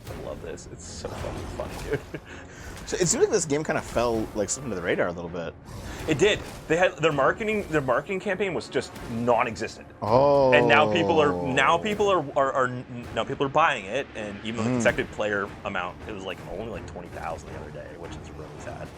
I love this. It's so fucking funny, dude. So it seems like this game kind of fell like something to the radar a little bit. It did. They had their marketing campaign was just non-existent. Oh. And now people are buying it, and even though the consecutive player amount, it was like only like 20,000 the other day, which is really sad.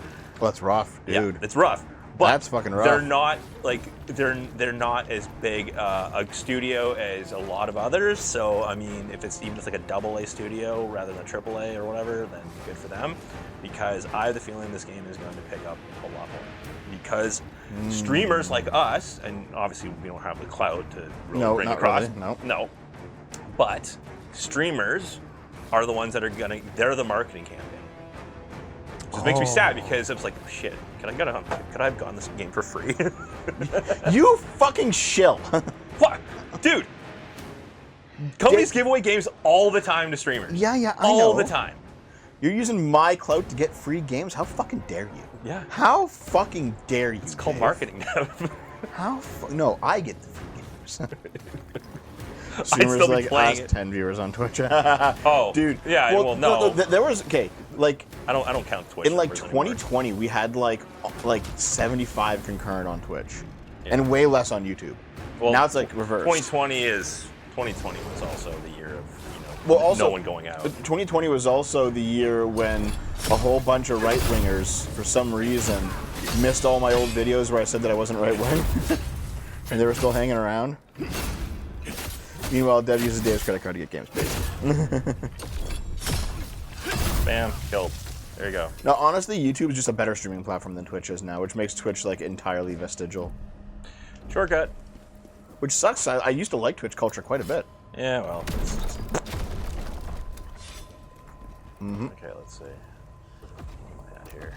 Well, that's rough, dude. Yeah, it's rough. But that's fucking rough. They're not like they're not as big a studio as a lot of others. So I mean, if it's like a AA studio rather than a AAA or whatever, then good for them. Because I have the feeling this game is going to pick up a lot more. Because streamers like us, and obviously we don't have the clout to really bring across. Really. No. But streamers are the ones that they're the marketing campaign. Which makes me sad because I was like, shit, could I have gotten this game for free? You fucking shill. Fuck, dude. Companies give away games all the time to streamers. Yeah, I know. All the time. You're using my clout to get free games? How fucking dare you? Yeah. How fucking dare you? It's called Dave? marketing. No, I get the free games. I'd Streamers still be like playing us, it. 10 viewers on Twitch. Oh, dude. Yeah, well, no. There was like I don't count Twitch. in like numbers 2020, we had like 75 concurrent on Twitch, Yeah. and way less on YouTube. Well, now it's like reversed. 2020 was also the year of no one going out. 2020 was also the year when a whole bunch of right-wingers, for some reason, missed all my old videos where I said that I wasn't right-wing, and they were still hanging around. Meanwhile, Dev uses Dave's credit card to get games paid. Bam, killed. There you go. Now, honestly, YouTube is just a better streaming platform than Twitch is now, which makes Twitch like entirely vestigial. Shortcut. Which sucks. I used to like Twitch culture quite a bit. Yeah, well, it's just... Okay, let's see. What do I have here?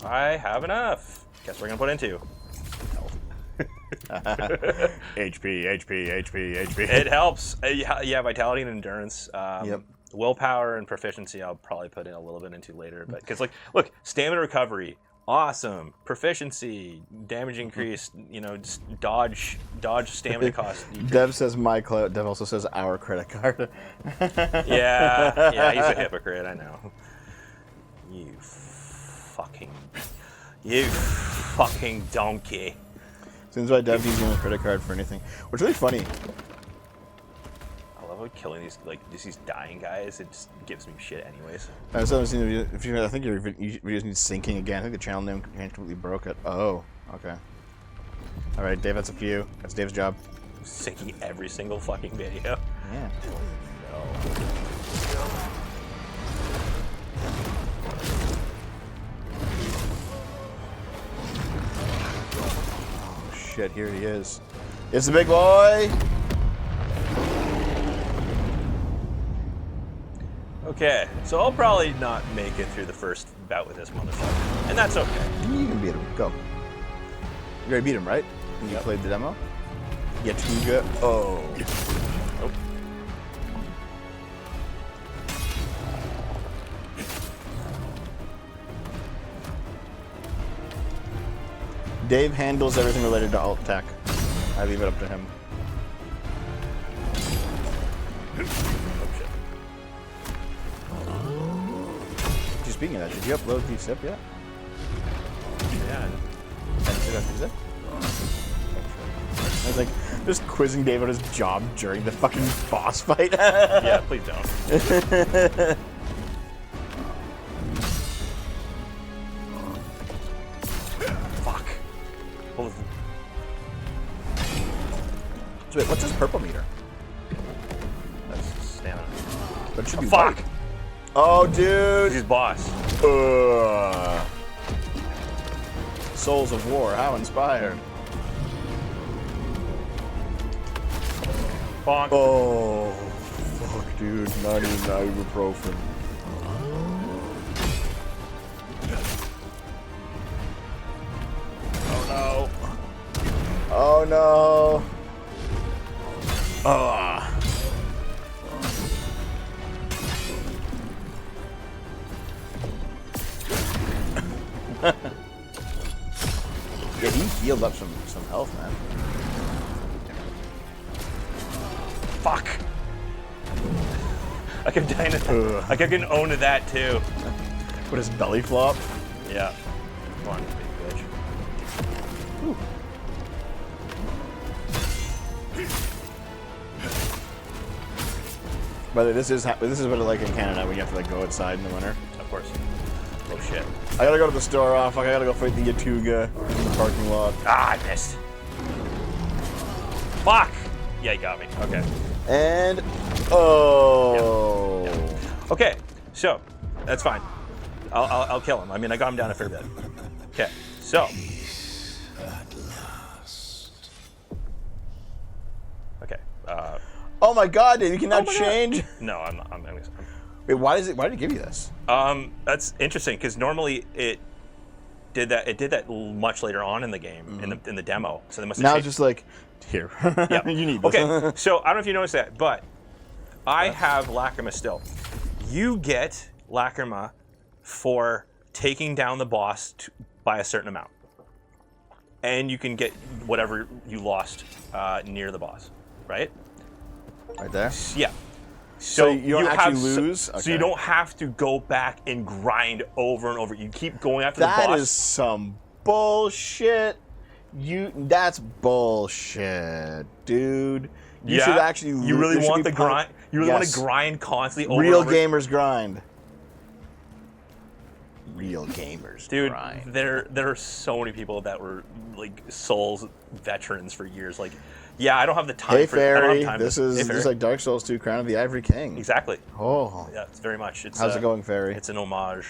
I have enough. Guess we're gonna put in 2. HP, HP. It helps. Yeah, vitality and endurance. Yep. Willpower and proficiency, I'll probably put in a little bit into later. But because look, stamina recovery, awesome. Proficiency, damage increase. You know, just dodge stamina cost. Dev says my clout. Dev also says our credit card. Yeah, he's a hypocrite. I know. You fucking donkey. Seems like Dev using a credit card for anything. Which is really funny. I love how killing these dying guys. It just gives me shit, anyways. I think your videos need syncing again. I think the channel name completely broke it. Oh, okay. All right, Dave. That's a few. That's Dave's job. Syncing every single fucking video. Yeah. Oh shit! Here he is. It's the big boy. Okay, so I'll probably not make it through the first bout with this motherfucker, and that's okay. You can beat him. Go. You already beat him, right? You Yep. played the demo? Yeah, too good. Oh. Nope. Dave handles everything related to alt tech. I leave it up to him. Speaking of that, did you upload the zip yet? Yeah. Zip? I was like, just quizzing Dave on his job during the fucking boss fight. Yeah, please don't. Fuck. Well, So wait, what's his purple meter? that's stamina. That should be Fuck! white. Oh, dude! He's boss. Souls of War, how inspired. Bonk. Oh, fuck, dude. Not even ibuprofen. Oh, no. Oh, no. Ah. Yeah, he healed up some health, man. Fuck. I kept dying. I kept getting owned to that too. What, his belly flop? Yeah. Come on, big bitch. Ooh. By the way, this is what it's like in Canada when you have to like go outside in the winter. Of course. Oh shit. I gotta go to the store off. I gotta go fight the Yatuga in the parking lot. Ah, I missed. Fuck. Yeah, you got me. Okay. And oh. Yeah. Okay. So that's fine. I'll kill him. I mean, I got him down a fair bit. Okay. So. Okay. Oh my God, dude! You can now change. No, I'm not. I'm Wait, why did it give you this? That's interesting because normally it did that. It did that much later on in the game, in the demo. So they must have Now changed. it's just like here. Yeah. You need this. Okay. So I don't know if you noticed that, but I have Lacrima still. You get Lacrima for taking down the boss by a certain amount, and you can get whatever you lost near the boss, right? Right there. Yeah. So you don't actually lose? So Okay. you don't have to go back and grind over and over. You keep going after the boss. That is some bullshit. That's bullshit, dude. You should actually. You really there should want be the grind? You really want Yes. to grind constantly over Real and over? gamers grind. Real gamers Dude, grind. there are so many people that were like Souls veterans for years. Like, yeah, I don't have the time Hey for I don't Fairy, have time this to, is Hey, this Fairy. is like Dark Souls 2 Crown of the Ivory King. Exactly. Oh. Yeah, it's very much. It's How's it going, Fairy? It's an homage.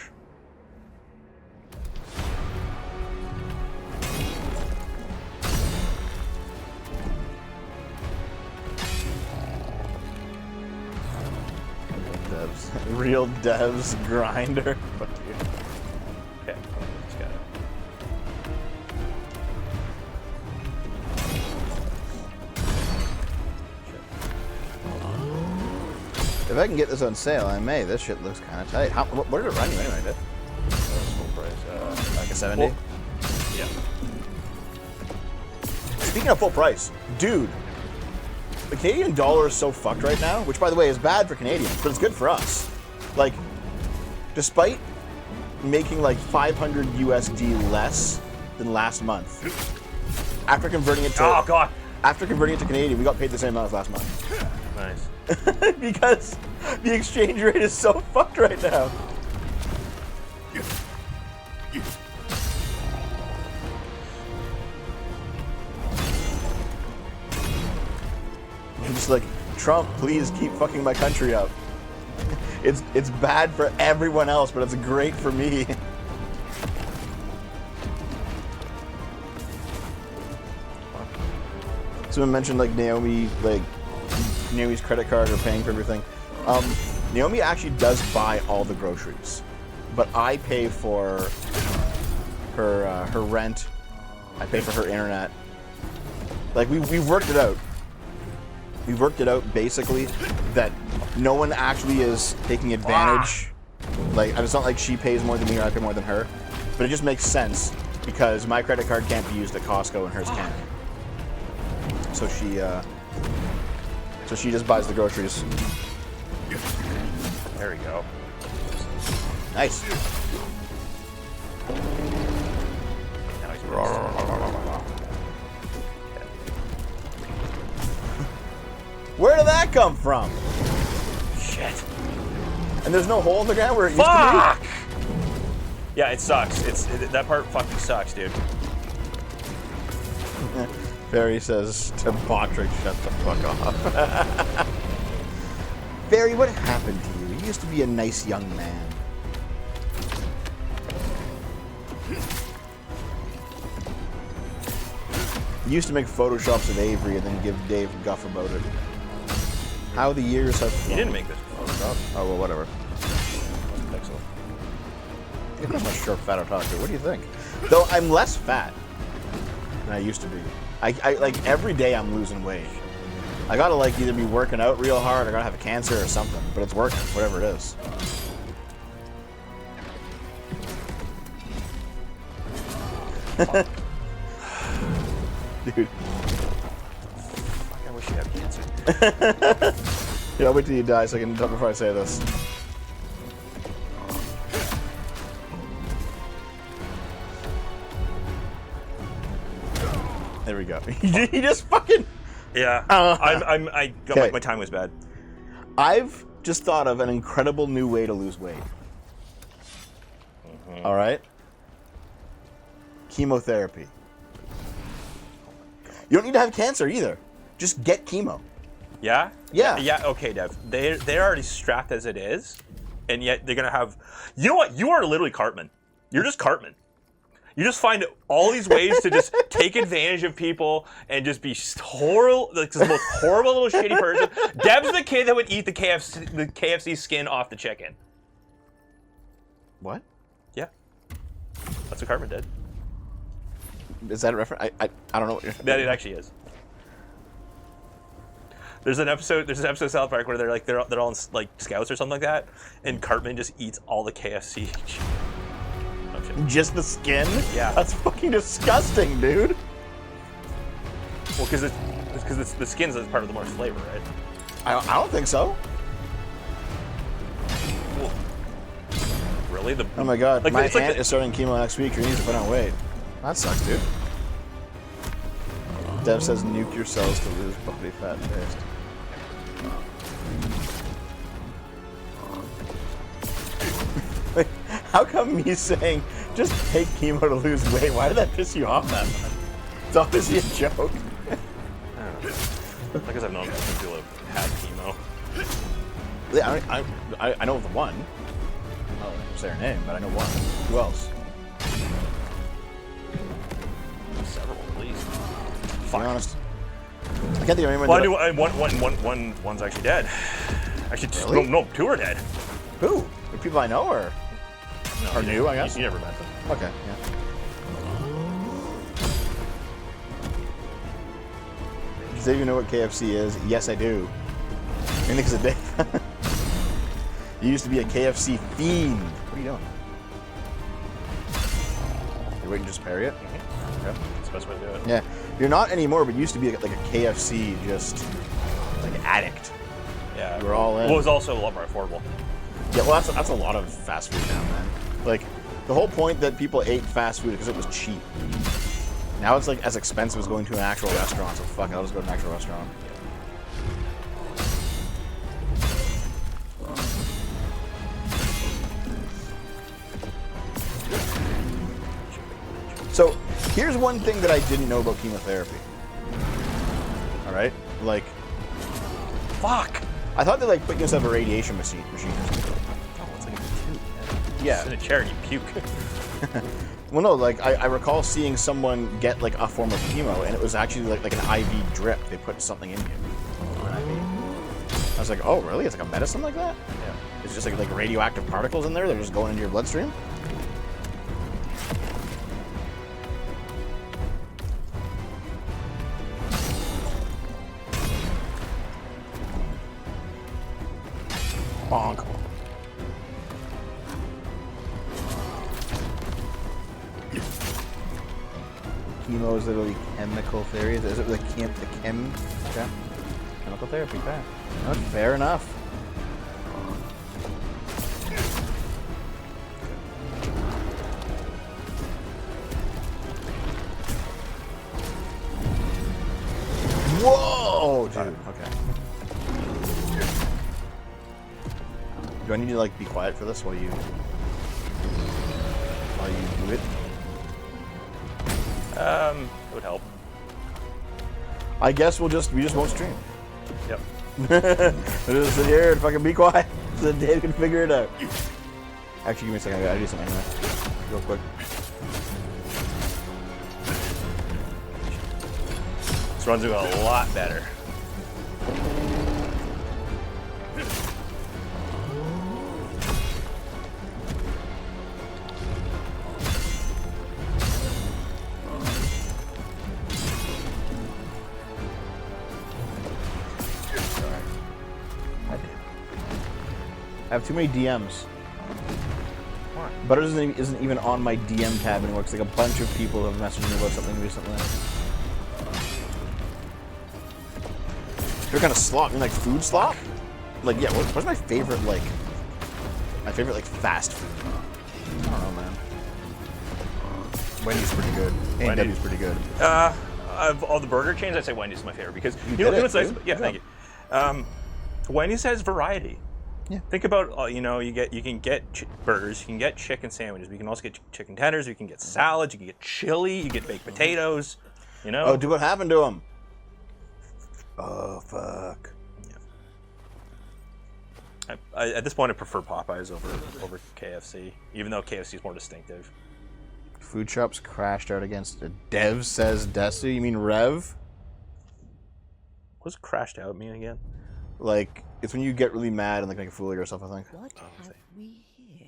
Real devs grinder. Fuck you. Okay, just gotta If I can get this on sale, I may. This shit looks kind of tight. What did it run you anyway, dude? Full price. Like a 70? Well, yeah. Speaking of full price, dude, the Canadian dollar is so fucked right now, which by the way is bad for Canadians, but it's good for us. Like, despite making like 500 USD less than last month, after converting it to after converting it to Canadian, we got paid the same amount as last month. Nice. Because the exchange rate is so fucked right now. I'm just like, Trump, please keep fucking my country up. It's bad for everyone else, but it's great for me. Someone mentioned like Naomi's credit card or paying for everything. Naomi actually does buy all the groceries, but I pay for her rent. I pay for her internet. Like we've worked it out. We've worked it out basically that no one actually is taking advantage. Like it's not like she pays more than me or I pay more than her, but it just makes sense because my credit card can't be used at Costco and hers can. So she just buys the groceries. There we go. Nice. Where did that come from? Shit. And there's no hole in the ground where it used Fuck! to be? Yeah, it sucks. That part fucking sucks, dude. Barry says to Botrick, shut the fuck off. Barry, what happened to you? You used to be a nice young man. You used to make photoshops of Avery and then give Dave guff about it. How the years have flown. You didn't make this Photoshop. Oh, well, whatever. Excellent. You're not much short, fat or talk to. What do you think? Though I'm less fat than I used to be. I like every day I'm losing weight. I gotta like either be working out real hard or gotta have a cancer or something, but it's working, whatever it is. Dude. Fuck, I wish you had cancer. Yeah, I'll wait till you die so I can talk before I say this. There we go. He just fucking. Yeah. I got Okay. my time was bad. I've just thought of an incredible new way to lose weight. All right. Chemotherapy. You don't need to have cancer either. Just get chemo. Yeah? Yeah. Yeah, okay, Dev. They're already strapped as it is, and yet they're gonna have. You know what? You are literally Cartman. You're just Cartman. You just find all these ways to just take advantage of people and just be horrible, like the most horrible little shitty person. Dev's the kid that would eat the KFC skin off the chicken. What? Yeah. That's what Cartman did. Is that a reference? I don't know what you're. That it actually is. There's an episode of South Park where they're all in, like scouts or something like that, and Cartman just eats all the KFC. No shit. Just the skin? Yeah. That's fucking disgusting, dude. Well, because the skin's part of the more flavor, right? I don't think so. Well, really? Oh my god, like, my it's aunt like is starting chemo next week. She needs to put on weight. That sucks, dude. Dev says nuke your cells to lose body fat and taste. Wait, how come me saying just take chemo to lose weight? Why did that piss you off that much? It's obviously a joke. I don't know. Because I've known people who have had chemo. Yeah, I know the one. I don't say her name, but I know one. Who else? Several, at least. To be honest, I can't think of anyone. Well, I knew one's actually dead. Actually, Really? no, two are dead. Who? The people I know, or No, Or new, I guess? You never met them. okay, yeah. Does Dave even know what KFC is? Yes, I do. Mainly because of Dave. You used to be a KFC fiend. What are you doing? You're waiting to just parry it? Okay. That's the best way to do it. Yeah. You're not anymore, but you used to be like a KFC just like addict. Yeah. You were all in. Well, it was also a lot more affordable. Yeah, well, that's a lot of fast food now, man. Like, the whole point that people ate fast food because it was cheap. Now it's like as expensive as going to an actual restaurant, so fuck it, I'll just go to an actual restaurant. So, here's one thing that I didn't know about chemotherapy. Alright? Like, Fuck! I thought they like put you inside a radiation machine or something. Oh, it's like a puke, man. Yeah. Sit in a chair and you puke. Well, no, like, I recall seeing someone get like a form of chemo, and it was actually like an IV drip. They put something in you. I was like, oh, really? It's like a medicine like that? Yeah. It's just like radioactive particles in there. They're just going into your bloodstream. Bonk. Chemo is literally chemical therapy. Is it like okay. Chemical therapy, fair. No, fair enough. Whoa, dude. Okay. Do I need to like be quiet for this while you do it? It would help. I guess we just won't stream. Yep. We'll just sit here and fucking be quiet so Dave can figure it out. Actually, give me a second. I gotta do something anyway. Real quick. This run's doing a lot better. I have too many DMs. Why? Butters isn't even on my DM tab anymore because like a bunch of people have messaged me about something recently. You're kind of slop. You mean like food slop? Like, yeah, what's my favorite, like fast food? I don't know, man. Wendy's pretty good. A&W's pretty good. Of all the burger chains, I'd say Wendy's is my favorite because You know did what's it, nice? too? Yeah, thank you. Wendy's has variety. Yeah. Think about, you can get burgers, you can get chicken sandwiches, but you can also get chicken tenders, you can get salads, you can get chili, you get baked potatoes, you know? Oh, dude, what happened to him? Oh, fuck. Yeah. At this point, I prefer Popeyes over KFC, even though KFC is more distinctive. Food shops crashed out against a Dev says Desi. You mean Rev? What does crashed out mean again? Like, it's when you get really mad and like make a fool of yourself, I think. What have we here?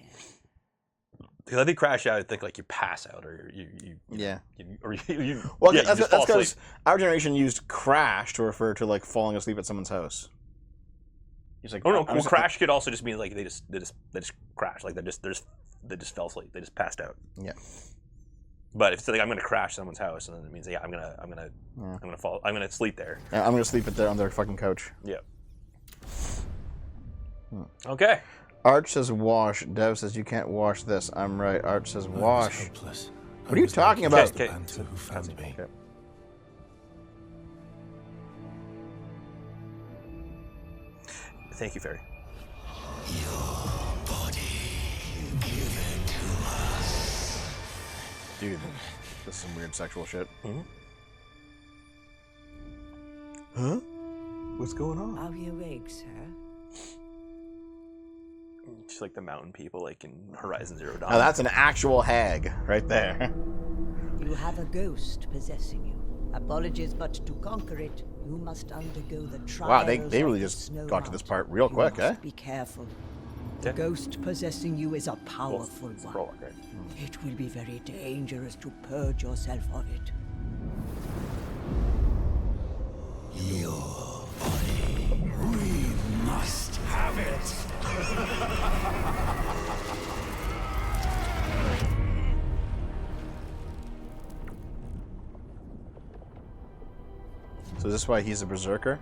Because I think crash out, I think like you pass out or you Yeah. Well, Well, you that's just fall because asleep. our generation used crash to refer to like falling asleep at someone's house. He's like, Oh no, I'm well, just- crash could also just mean like they just crashed, like they just fell asleep, they just passed out. Yeah. But if it's like I'm gonna crash someone's house, and then it means I'm gonna sleep there. Yeah, I'm gonna sleep at on their fucking couch. Yeah. Okay. Arch says wash. Dev says you can't wash this. I'm right. Arch says wash. Hopeless. What are you talking about? Okay. Panther who found me. Okay. Thank you, Fairy. Your body, give it to us. Dude, this is some weird sexual shit. Huh? What's going on? Are we awake, sir? Just like the mountain people, like in Horizon Zero Dawn. Now that's an actual hag right there. You have a ghost possessing you. Apologies, but to conquer it, you must undergo the trials. Wow, they of really the just Snow got to this Mountain. part real You quick, must eh? Be careful. The Yeah. ghost possessing you is a powerful It's one. prologue, right? It will be very dangerous to purge yourself of it. Your body. We must have it. So is this why he's a berserker?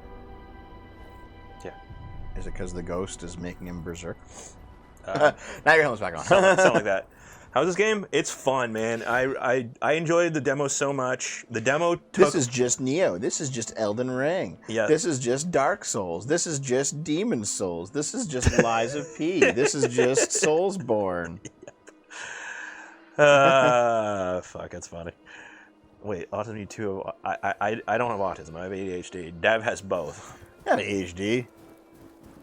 Yeah. Is it because the ghost is making him berserk? Uh, Now your helmet's back on. something like that. How's this game? It's fun, man. I enjoyed the demo so much. The demo took... This is just Neo. This is just Elden Ring. Yeah. This is just Dark Souls. This is just Demon Souls. This is just Lies of P. This is just Soulsborne. Fuck, that's funny. Wait, autism 2. I don't have autism. I have ADHD. Dev has both. Not ADHD.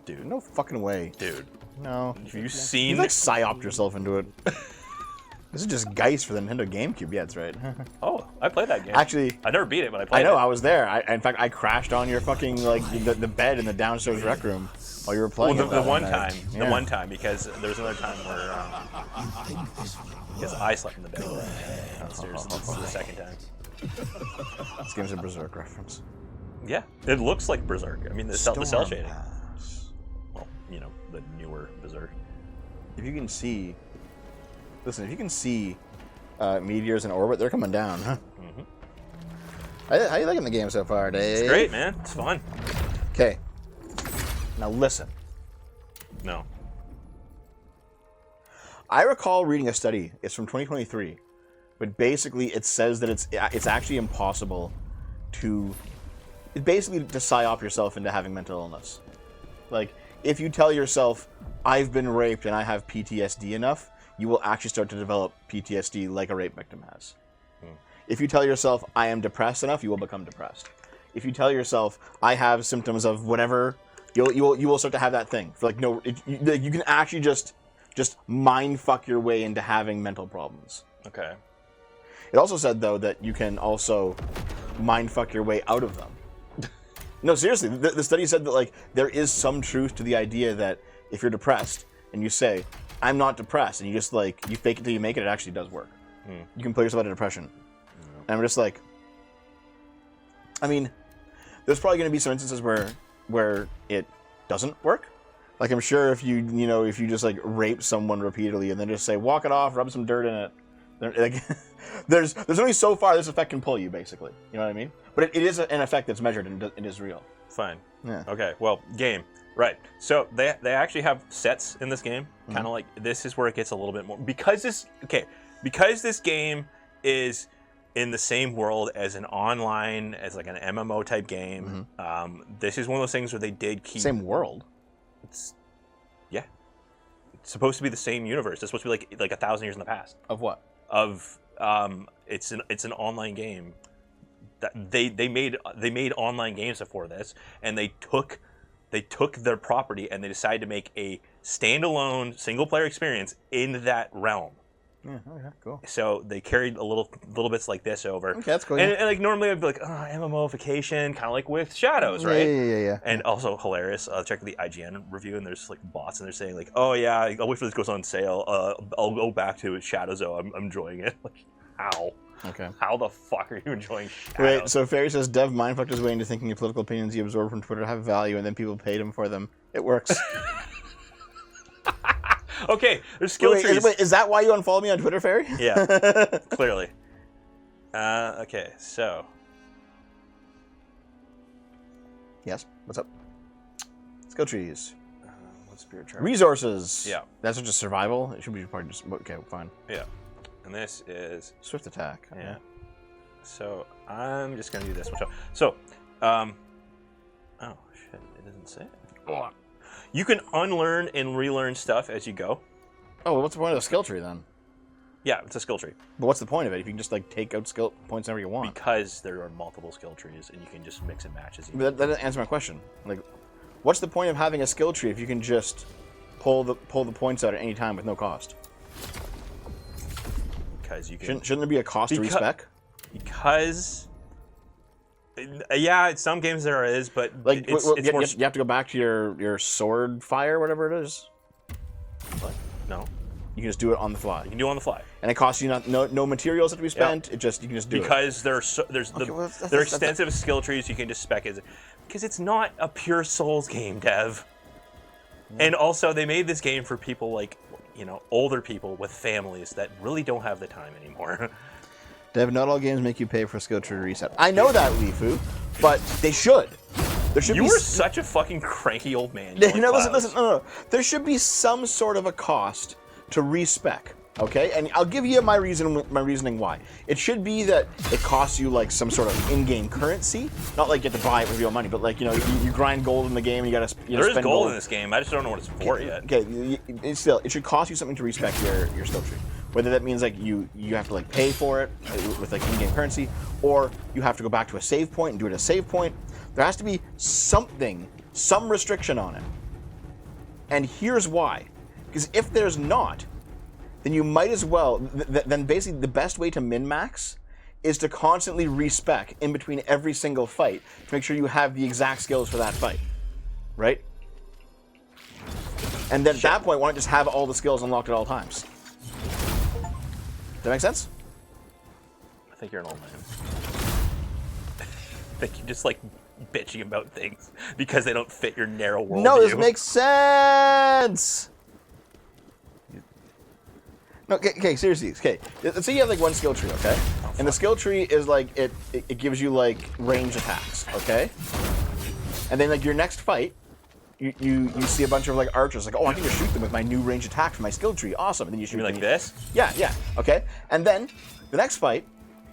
Dude. No fucking way. Dude. No. Have you seen... You like psyoped yourself into it. This is just Geist for the Nintendo GameCube. Yeah, that's right. Oh, I played that game. Actually, I never beat it, but I played I know. it. I was there. In fact, I crashed on your fucking like the bed in the downstairs rec room while you were playing. Well, the one night. time. Yeah. The one time, because there was another time where... because I slept in the bed downstairs. This is the second time. This game's a Berserk reference. Yeah, it looks like Berserk. I mean, the cell shading. Stormhouse. Well, you know, the newer Berserk. If you can see, listen. If you can see meteors in orbit, they're coming down, huh? Mm-hmm. How you liking the game so far, Dave? It's great, man. It's fun. Okay. Now listen. No. I recall reading a study. It's from 2023, but basically it says that it's actually impossible to psyop yourself into having mental illness. Like, if you tell yourself, I've been raped and I have PTSD enough, you will actually start to develop PTSD like a rape victim has. If you tell yourself, I am depressed enough, you will become depressed. If you tell yourself, I have symptoms of whatever, you will start to have that thing. For like, no, you can actually just mind fuck your way into having mental problems. Okay. It also said, though, that you can also mind fuck your way out of them. No, seriously, the study said that like there is some truth to the idea that if you're depressed and you say, I'm not depressed, and you just like, you fake it till you make it, it actually does work. You can play yourself out of depression. And I'm just like, I mean, there's probably going to be some instances where it doesn't work. Like, I'm sure if you just like rape someone repeatedly and then just say, walk it off, rub some dirt in it, like, there's only so far this effect can pull you, basically. You know what I mean? But it is an effect that's measured and it is real. Fine. Yeah. Okay. Well, game. Right. So they actually have sets in this game. Kind of like, this is where it gets a little bit more, because this game is in the same world as an online, as like an MMO type game. This is one of those things where they did keep Same world. It's supposed to be the same universe. It's supposed to be like 1,000 years in the past. Of what? Of it's an online game that they made online games before this, and they took their property and they decided to make a standalone single player experience in that realm. Yeah, okay, cool. So they carried a little bits like this over. Okay, that's cool. And like normally I'd be like, MMOification, kind of like with Shadows, right? Yeah. And also hilarious. Check the IGN review, and there's like bots, and they're saying like, "Oh yeah, I'll wait for this goes on sale. I'll go back to Shadows. though. I'm enjoying it." Like, how? Okay. How the fuck are you enjoying Shadows? Wait, so Fairy says Dev mindfucked his way into thinking the political opinions he absorbed from Twitter have value, and then people paid him for them. It works. Okay, there's skill trees. Is that why you unfollowed me on Twitter, Fairy? Yeah, clearly. Okay, so. Yes. What's up? Skill trees. What's spirit chart? Resources. Yeah. That's just survival. It should be probably just okay. Fine. Yeah, and this is Swift attack. yeah. So I'm just gonna do this. So, oh shit, it doesn't say it. You can unlearn and relearn stuff as you go. Oh, well, what's the point of the skill tree then? Yeah, it's a skill tree. But what's the point of it if you can just like take out skill points whenever you want? Because there are multiple skill trees, and you can just mix and match as you That doesn't answer my question. Like, what's the point of having a skill tree if you can just pull the points out at any time with no cost? Because you can. Shouldn't there be a cost to respec? Because. Yeah, in some games there is, but Like, it's more. you have to go back to your sword fire, whatever it is. What? No, You can just do it on the fly, you can do it on the fly. and it costs you no materials have to be spent. You can just do it. Because there are extensive skill trees you can just spec as. Because it's not a pure Souls game, Dev. And also, they made this game for people like, older people with families that really don't have the time anymore. Dev, not all games make you pay for skill tree reset. I know that, Lifu, but they should. There should You be were such a fucking cranky old man. no, listen, no. There should be some sort of a cost to respec, okay? And I'll give you my reasoning why. It should be that it costs you like some sort of in-game currency, not like you have to buy it with real money, but like, you know, you grind gold in the game, and you gotta spend There is gold gold in this game. I just don't know what it's for yet. Okay, it should cost you something to respec your skill tree. Whether that means like you have to like pay for it with like in-game currency, or you have to go back to a save point and do it at a save point. There has to be something, some restriction on it. And here's why. Because if there's not, then you might as well, then basically the best way to min-max is to constantly respec in between every single fight to make sure you have the exact skills for that fight. Right? And then at that point, why not just have all the skills unlocked at all times? Does that make sense? I think you're an old man. I think you're just like bitching about things because they don't fit your narrow worldview. No, this makes sense. No, okay, seriously. Okay, let's say you have like one skill tree, okay? And the skill tree is like it gives you like range attacks, okay? And then like your next fight, you see a bunch of like archers, like, oh, I can just shoot them with my new range attack from my skill tree. Awesome. And then you shoot You mean like them. this? Yeah, okay. And then the next fight,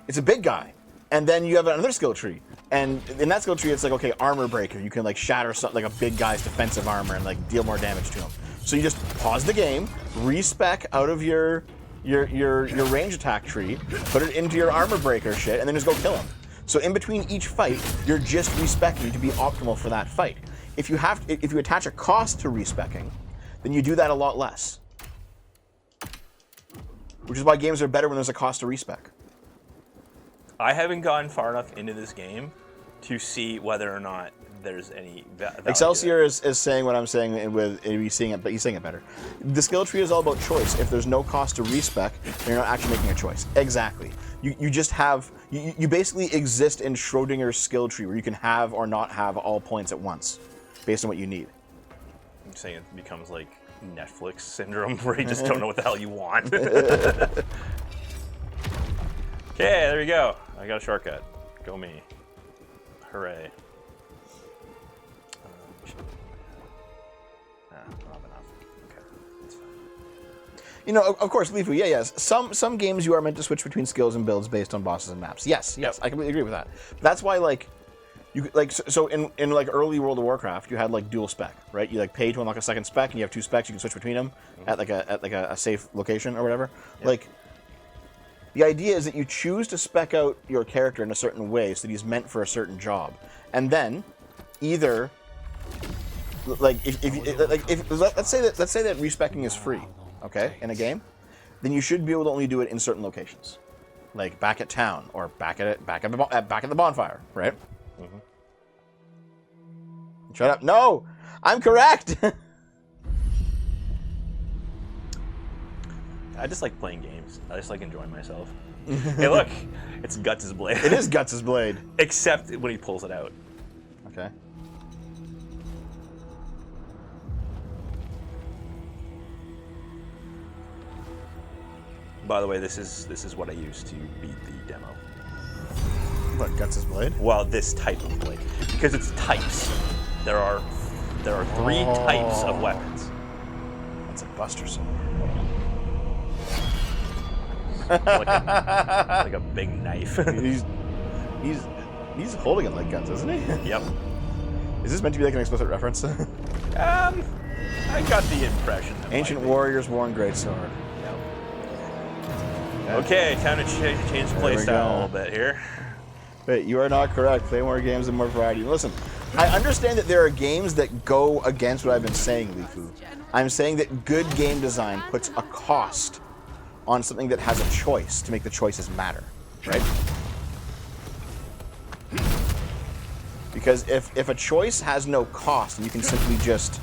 it's a big guy. And then you have another skill tree. And in that skill tree, it's like, okay, armor breaker. You can like shatter something like a big guy's defensive armor and like deal more damage to him. So you just pause the game, respec out of your range attack tree, put it into your armor breaker shit, and then just go kill him. So in between each fight, you're just respecing to be optimal for that fight. If you attach a cost to respecing, then you do that a lot less. Which is why games are better when there's a cost to respec. I haven't gone far enough into this game to see whether or not there's any value. Excelsior is saying what I'm saying with he's saying it, but he's saying it better. The skill tree is all about choice. If there's no cost to respec, then you're not actually making a choice. Exactly. You just have you basically exist in Schrodinger's skill tree where you can have or not have all points at once, based on what you need. I'm saying it becomes like Netflix syndrome where you just don't know what the hell you want. Okay, there we go. I got a shortcut. Go me. Hooray. Not enough. Okay, that's fine. You know, of course, Lifu, yes. Some games you are meant to switch between skills and builds based on bosses and maps. Yes, I completely agree with that. But that's why, like, so in like early World of Warcraft, you had like dual spec, right? You like pay to unlock a second spec, and you have two specs. You can switch between them at like a safe location or whatever. Yep. Like, the idea is that you choose to spec out your character in a certain way so that he's meant for a certain job, and then either like if let's say that respecing is free, okay, in a game, then you should be able to only do it in certain locations, like back at town or back at the bonfire, right? Mm-hmm. Shut up! No, I'm correct. I just like playing games. I just like enjoying myself. Hey, look, it's Guts' blade. It is Guts' blade, except when he pulls it out. Okay. By the way, this is what I used to beat the demo. What, Guts' blade? Well, this type of blade, because it's types. There are 3 types of weapons. That's a Buster Sword. like a big knife. he's holding it like Guts, isn't he? Yep. Is this meant to be like an explicit reference? I got the impression. Ancient warriors worn greatsword. Yep. Okay, time to change the play style a little bit here. Wait, you are not correct. Play more games and more variety. Listen, I understand that there are games that go against what I've been saying, Lifu. I'm saying that good game design puts a cost on something that has a choice to make the choices matter, right? Because if a choice has no cost and you can simply just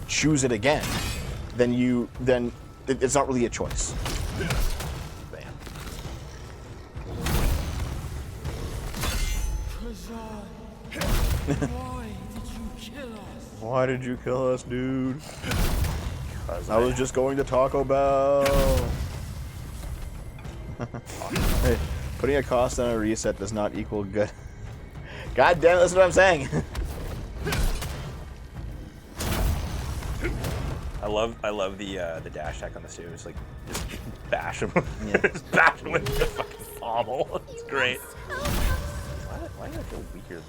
choose it again, then it's not really a choice. Bam. Why did you kill us, dude? I was just going to Taco Bell. Hey, putting a cost on a reset does not equal good. God damn it, that's what I'm saying. I love the dash attack on this too. It's like just bash him. Yeah. Just bash him with the fucking pommel. It's great. Why did I feel weaker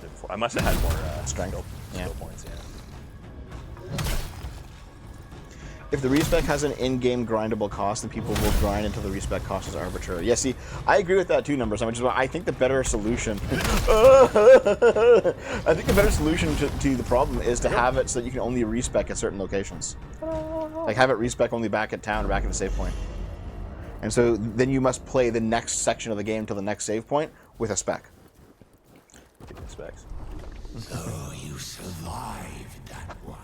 than before? I must have had more Strength. skill points. Yeah. If the respec has an in-game grindable cost, then people will grind until the respec cost is arbitrary. Yeah, see, I agree with that too, Numbers, which is why I think the better solution... I think the better solution to the problem is to have it so that you can only respec at certain locations. Like, have it respec only back at town or back at the save point. And so then you must play the next section of the game till the next save point with a spec. Give me specs. So you survived that one.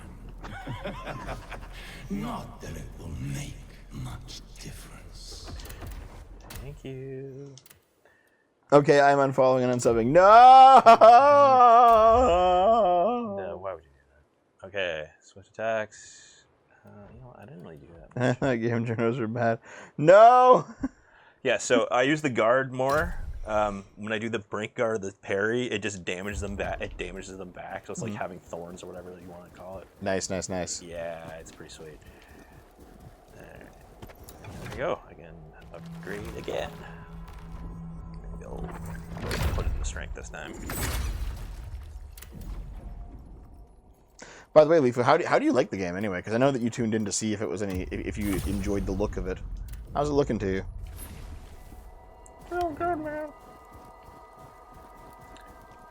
Not that it will make much difference. Thank you. Okay, I'm unfollowing and unsubbing. No! No, why would you do that? Okay, switch attacks. You know what? I didn't really do that much. Game journals are bad. No! Yeah, so I use the guard more. When I do the brink guard, the parry, it just damages them back. It damages them back. So it's like having thorns or whatever you want to call it. Nice, nice, nice. Yeah, it's pretty sweet. There we go. I can upgrade again. Maybe I'll put it in the strength this time. By the way, Leaf, how do you like the game anyway? Because I know that you tuned in to see if it was if you enjoyed the look of it. How's it looking to you? Oh, good, man.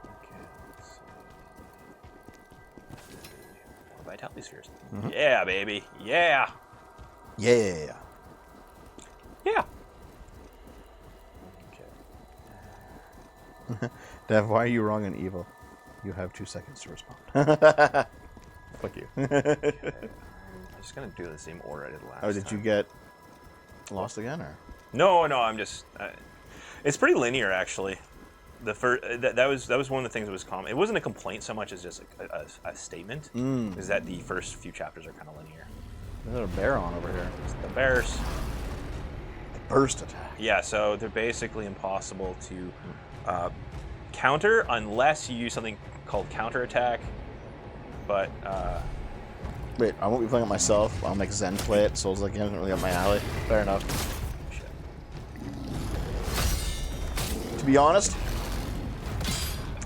Okay, let's see. Vitality spheres. Yeah, baby. Yeah. Yeah. Yeah. Okay. Dev, why are you wrong and evil? You have 2 seconds to respond. Fuck you. I'm just gonna do the same order I did last time. Oh, did you get lost again, or? No, I'm just. It's pretty linear, actually. The first that was one of the things that was common. It wasn't a complaint so much as just a statement. Is that the first few chapters are kind of linear. There's a bear on over here. It's the bears. The burst attack. Yeah, so they're basically impossible to counter unless you use something called counterattack. But Wait, I won't be playing it myself. I'll make Zen play it. Souls like games aren't really up my alley. Fair enough. shit. To be honest,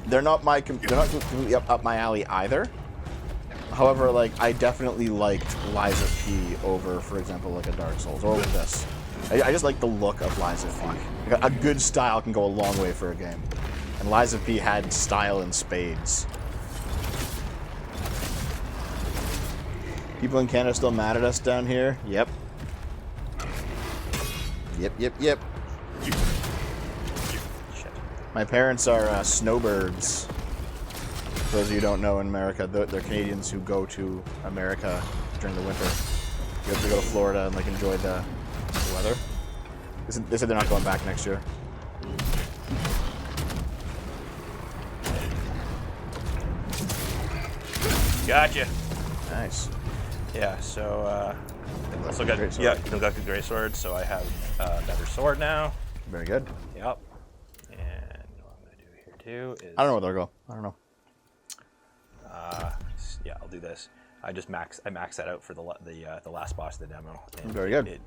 they're not completely up my alley either. However, like, I definitely liked Lies of P over, for example, like a Dark Souls, or with this. I just like the look of Lies of P. Like, a good style can go a long way for a game. And Lies of P had style in spades. People in Canada still mad at us down here? Yep. Yep. Shit. My parents are snowbirds. For those of you who don't know, in America, they're Canadians who go to America during the winter. You have to go to Florida and like enjoy the weather. They said they're not going back next year. Gotcha. Nice. Yeah, so also got Great sword. got the great sword, so I have a better sword now. Very good. Yep. And what I'm gonna do here too is I don't know where they'll go. I don't know. yeah, I'll do this. I max that out for the last boss of the demo. And Very good. It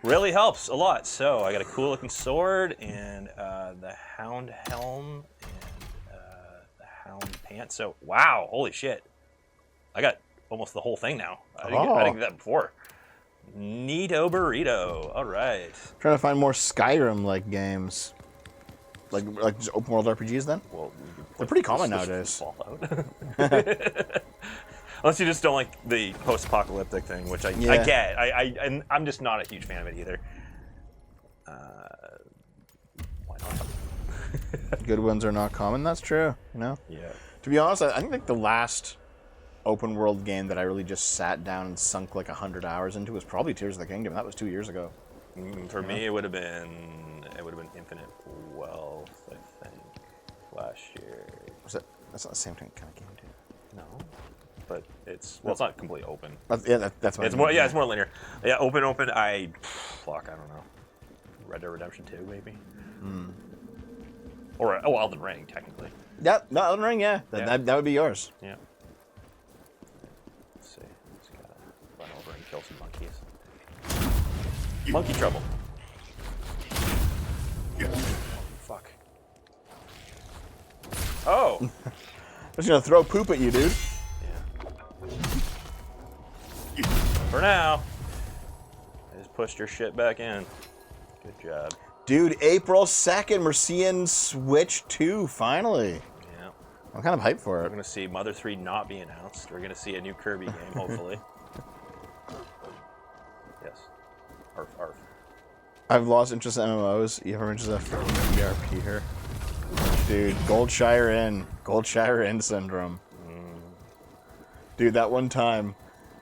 really helps a lot. So I got a cool looking sword and the hound helm and the hound pants. So wow, holy shit! I got almost the whole thing now. I didn't get that before. Neato burrito. All right. Trying to find more Skyrim-like games. Like just open world RPGs then? Well, They're pretty common let's nowadays. Fallout. Unless you just don't like the post-apocalyptic thing, which I Yeah. get. I'm just not a huge fan of it either. Why not? Good ones are not common. That's true. You know. Yeah. To be honest, I think like the last open world game that I really just sat down and sunk like 100 hours into was probably Tears of the Kingdom. That was 2 years ago. For me, it would have been Infinite Wealth, I think, last year. Was that? That's not the same kind of game, dude. No, but it's not completely open. That's what It's more it's more linear. Yeah, open. I don't know. Red Dead Redemption 2 maybe. Or Elden Ring, technically. Yep, no, Elden Ring, yeah. That would be yours. Yeah. Let's see. Just gotta run over and kill some monkeys. Monkey trouble. Fuck. Oh! I'm just gonna throw poop at you, dude. Yeah. For now. I just pushed your shit back in. Good job. Dude, April 2nd, we're seeing Switch 2, finally. Yeah. I'm kind of hyped for We're it. gonna see Mother 3 not be announced. We're gonna see a new Kirby game, hopefully. Yes. Arf, arf. I've lost interest in MMOs. You ever interested in BRP here? Dude, Goldshire Inn. Goldshire Inn syndrome. Dude, that one time.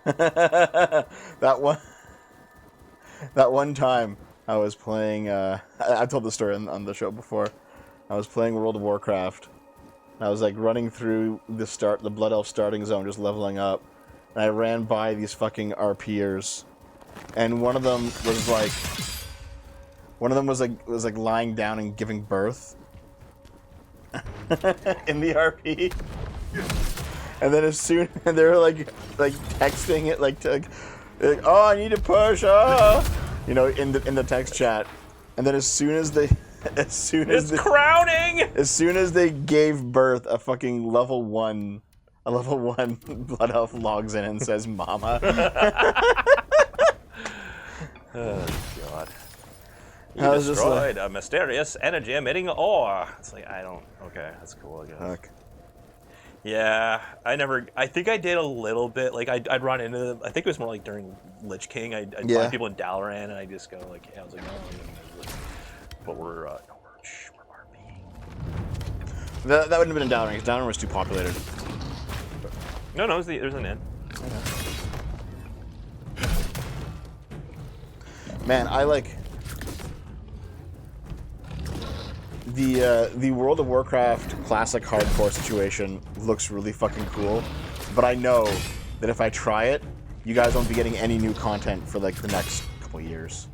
that one time I was playing, I've told the story on the show before. I was playing World of Warcraft. I was like running through the Blood Elf starting zone, just leveling up. And I ran by these fucking RPers. And one of them was like lying down and giving birth in the RP. And then and they were like texting it like oh, I need to push, in the text chat. And then as soon as they crowning! As soon as they gave birth, a fucking level 1 Blood Elf logs in and says mama. Oh, God. You I was just destroyed a mysterious energy-emitting ore. It's like, okay, that's cool, I guess. Fuck. Yeah, I think I did a little bit, like, I'd run into them. I think it was more like during Lich King. I'd find people in Dalaran, and I'd just go, like, yeah, I was like, no, but we're RPing. That wouldn't have been in Dalaran, because Dalaran was too populated. No, there's an end. Man, I like the World of Warcraft classic hardcore situation looks really fucking cool, but I know that if I try it, you guys won't be getting any new content for like the next couple years.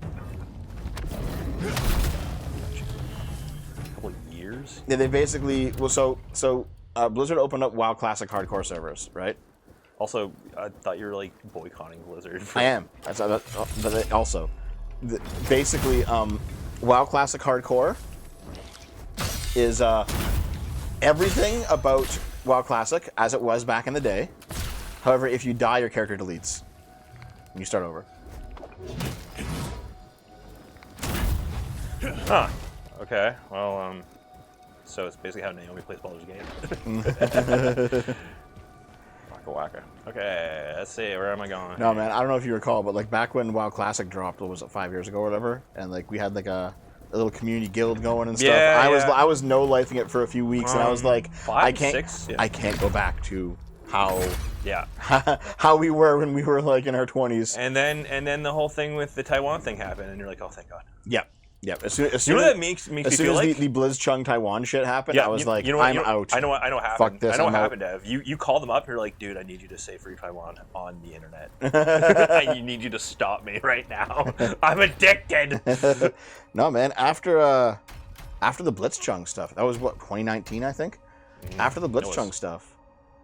Couple years? Yeah, they basically Blizzard opened up WoW Classic hardcore servers, right? Also, I thought you were like boycotting Blizzard. I am. But also, basically, WoW Classic Hardcore is everything about WoW Classic as it was back in the day. However, if you die, your character deletes, and you start over. Huh. Okay. Well, so it's basically how Naomi plays Baldur's Gate. Waka waka. Okay, let's see. Where am I going? No, man, I don't know if you recall, but like back when WoW Classic dropped, what was it, 5 years ago or whatever, and like we had like a little community guild going and stuff. Yeah, I was no lifing it for a few weeks, and I was like, I can't go back to how we were when we were like in our 20s. And then the whole thing with the Taiwan thing happened, and you're like, oh, thank God. Yep. As soon you know what that makes me feel like? The Blizzchung Taiwan shit happened, I was like, I'm out. I know what happened. Fuck this, I know what I'm happened, Dev. You call them up, you're like, dude, I need you to say free Taiwan on the internet. I need you to stop me right now. I'm addicted. No, man, after the Blitzchung stuff, that was what, 2019, I think? After the Blitzchung stuff,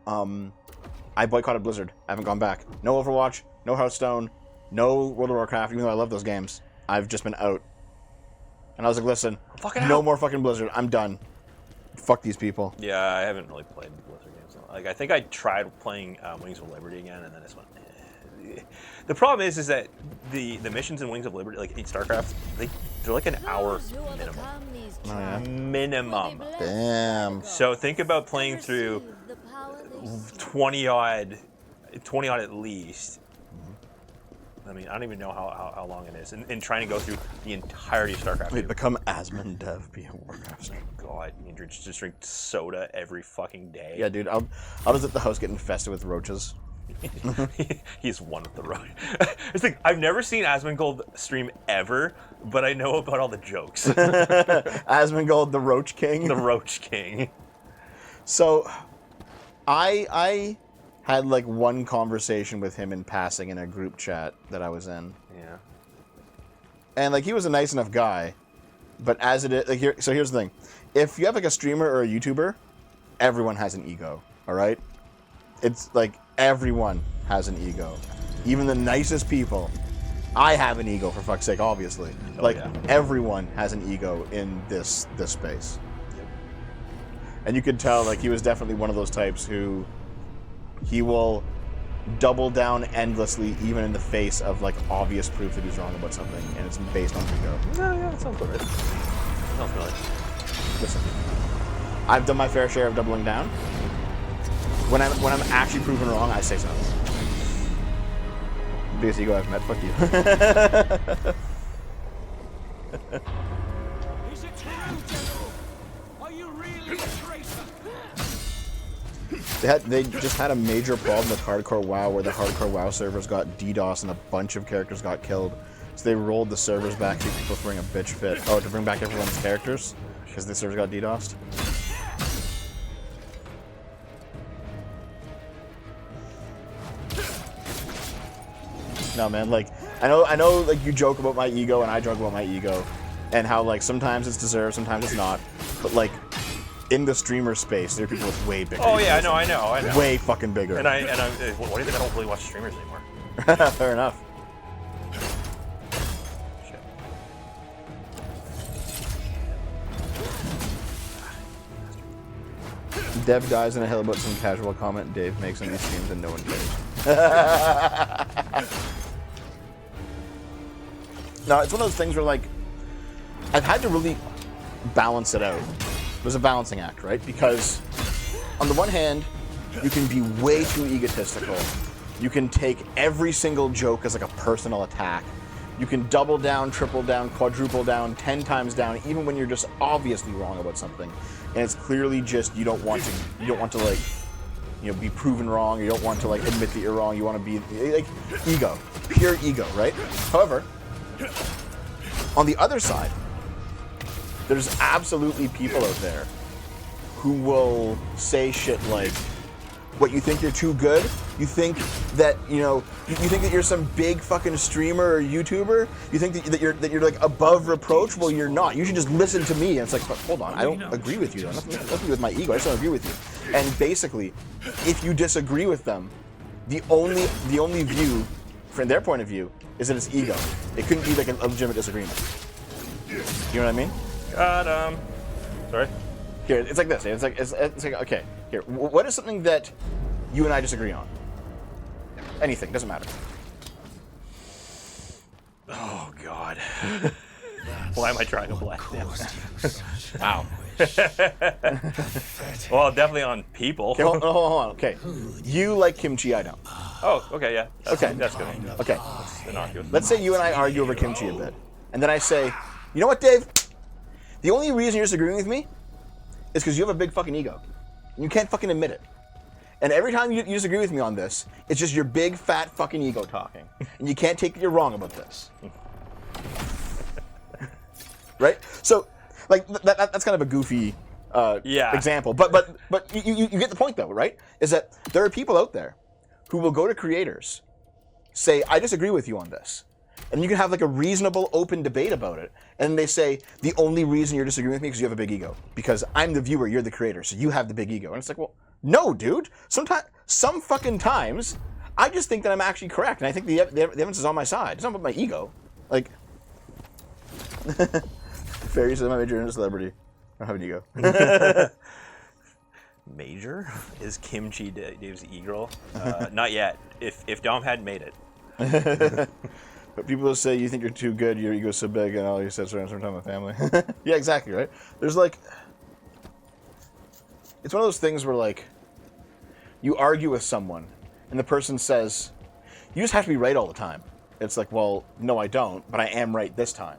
I boycotted Blizzard. I haven't gone back. No Overwatch, no Hearthstone, no World of Warcraft, even though I love those games. I've just been out. And I was like, listen, no more fucking Blizzard. I'm done. Fuck these people. Yeah, I haven't really played Blizzard games. Like, I think I tried playing Wings of Liberty again, and then I just went, eh. The problem is that the missions in Wings of Liberty, like in StarCraft, they're like an hour minimum. Oh, yeah. Minimum. Damn. So think about playing through 20 odd at least. I mean, I don't even know how long it is, and trying to go through the entirety of StarCraft. Wait, become Asmon Dev, be a Warcraft star. God, you just drink soda every fucking day. Yeah, dude, I'll just let the house get infested with roaches. He's one of the roach. It's like, I've never seen Asmongold stream ever, but I know about all the jokes. Asmongold, the Roach King. The Roach King. So, I had like one conversation with him in passing in a group chat that I was in. Yeah. And like he was a nice enough guy, but as it is, like here's the thing. if you have like a streamer or a YouTuber, everyone has an ego, all right? It's like everyone has an ego. Even the nicest people. I have an ego, for fuck's sake, obviously. Everyone has an ego in this space. And you could tell, like, he was definitely one of those types who he will double down endlessly, even in the face of, like, obvious proof that he's wrong about something, and it's based on ego. Yeah, that sounds good. Sounds familiar. Listen, I've done my fair share of doubling down. When I'm actually proven wrong, I say so. Biggest ego I've met. Fuck you. Is it true, General? Are you really a traitor? They just had a major problem with Hardcore WoW, where the Hardcore WoW servers got DDoS and a bunch of characters got killed. So they rolled the servers back to people throwing a bitch fit. Oh, to bring back everyone's characters because the servers got DDoSed. No, man, like, I know, like, you joke about my ego, and I joke about my ego, and how, like, sometimes it's deserved, sometimes it's not, but, like, in the streamer space, there are people with way bigger. Oh yeah, I know. Way fucking bigger. And I, what do you think? I don't really watch streamers anymore. Fair enough. Shit. Dev dies in a hill about some casual comment Dave makes on these streams, and no one cares. No, it's one of those things where, like, I've had to really balance it out. It was a balancing act, right? Because on the one hand, you can be way too egotistical. You can take every single joke as like a personal attack. You can double down, triple down, quadruple down, 10 times down, even when you're just obviously wrong about something. And it's clearly just you don't want to like, you know, be proven wrong. You don't want to like admit that you're wrong. You want to be like ego, pure ego, right? However, on the other side, there's absolutely people out there who will say shit like, what, you think you're too good? You think that, you know, you think that you're some big fucking streamer or YouTuber? You think that you're like above reproach? Well, you're not. You should just listen to me. And it's like, but hold on, I don't agree with you. Nothing to do with my ego. I just don't agree with you. And basically, if you disagree with them, the only view, from their point of view, is that it's ego. It couldn't be like a legitimate disagreement. You know what I mean? Sorry? Here, it's like this. It's like, okay, here, what is something that you and I disagree on? Anything, doesn't matter. Oh God. Why am I trying to blast him? Wow. Well, definitely on people. Okay, hold on. Okay, you like kimchi, I don't. Oh, okay, yeah. Okay. That's good. Okay, That's innocuous. let's say you and I argue over kimchi a bit, and then I say, you know what, Dave? The only reason you're disagreeing with me is because you have a big fucking ego. And you can't fucking admit it. And every time you disagree with me on this, it's just your big, fat fucking ego talking. And you can't take that you're wrong about this. Right? So, like, that's kind of a goofy example. But you get the point, though, right? Is that there are people out there who will go to creators, say, I disagree with you on this. And you can have like a reasonable, open debate about it. And they say, the only reason you're disagreeing with me is because you have a big ego. Because I'm the viewer, you're the creator, so you have the big ego. And it's like, well, no, dude. Some fucking times, I just think that I'm actually correct. And I think the evidence is on my side. It's not about my ego. Like, Fairy says I'm a major internet celebrity. I don't have an ego. Major? Is kimchi Dave's ego? Not yet. If Dom had made it. But people will say, you think you're too good, your ego's so big, and all you said around some time with family. Yeah, exactly, right? There's like, it's one of those things where like, you argue with someone, and the person says, you just have to be right all the time. It's like, well, no, I don't, but I am right this time.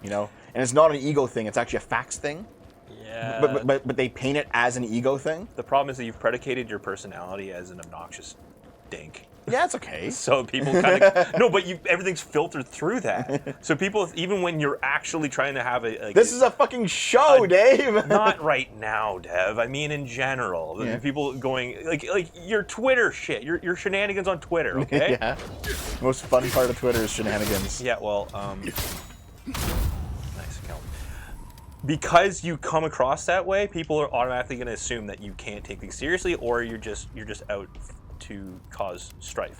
You know? And it's not an ego thing, it's actually a facts thing. Yeah. But they paint it as an ego thing. The problem is that you've predicated your personality as an obnoxious dink. Yeah, it's okay. So people kind of no, but everything's filtered through that. So people, even when you're actually trying to have this is a fucking show, Dave. Not right now, Dev. I mean, in general, Yeah. people going like your Twitter shit, your shenanigans on Twitter. Okay. Yeah. The most fun part of Twitter is shenanigans. Yeah. Well, nice account. because you come across that way, people are automatically going to assume that you can't take things seriously, or you're just out to cause strife.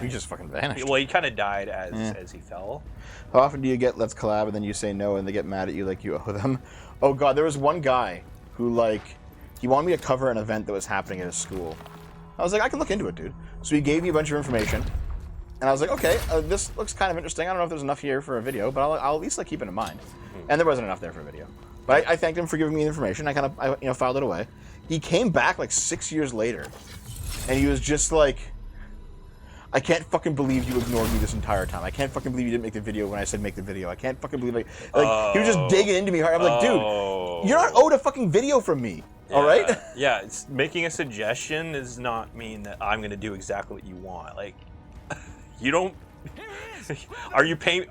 He just fucking vanished. Well, he kind of died as he fell. How often do you get let's collab and then you say no and they get mad at you like you owe them? Oh god, there was one guy who like he wanted me to cover an event that was happening at his school. I was like, I can look into it, dude. So he gave me a bunch of information, and I was like, okay, this looks kind of interesting. I don't know if there's enough here for a video, but I'll at least like keep it in mind. And there wasn't enough there for a video, but I thanked him for giving me the information. I kind of filed it away. He came back like 6 years later, and he was just like, I can't fucking believe you ignored me this entire time. I can't fucking believe you didn't make the video when I said make the video. I can't fucking believe he was just digging into me hard. I'm like, dude, you're not owed a fucking video from me. Yeah. All right? Yeah, it's making a suggestion does not mean that I'm going to do exactly what you want. Like, you don't. Are you paying?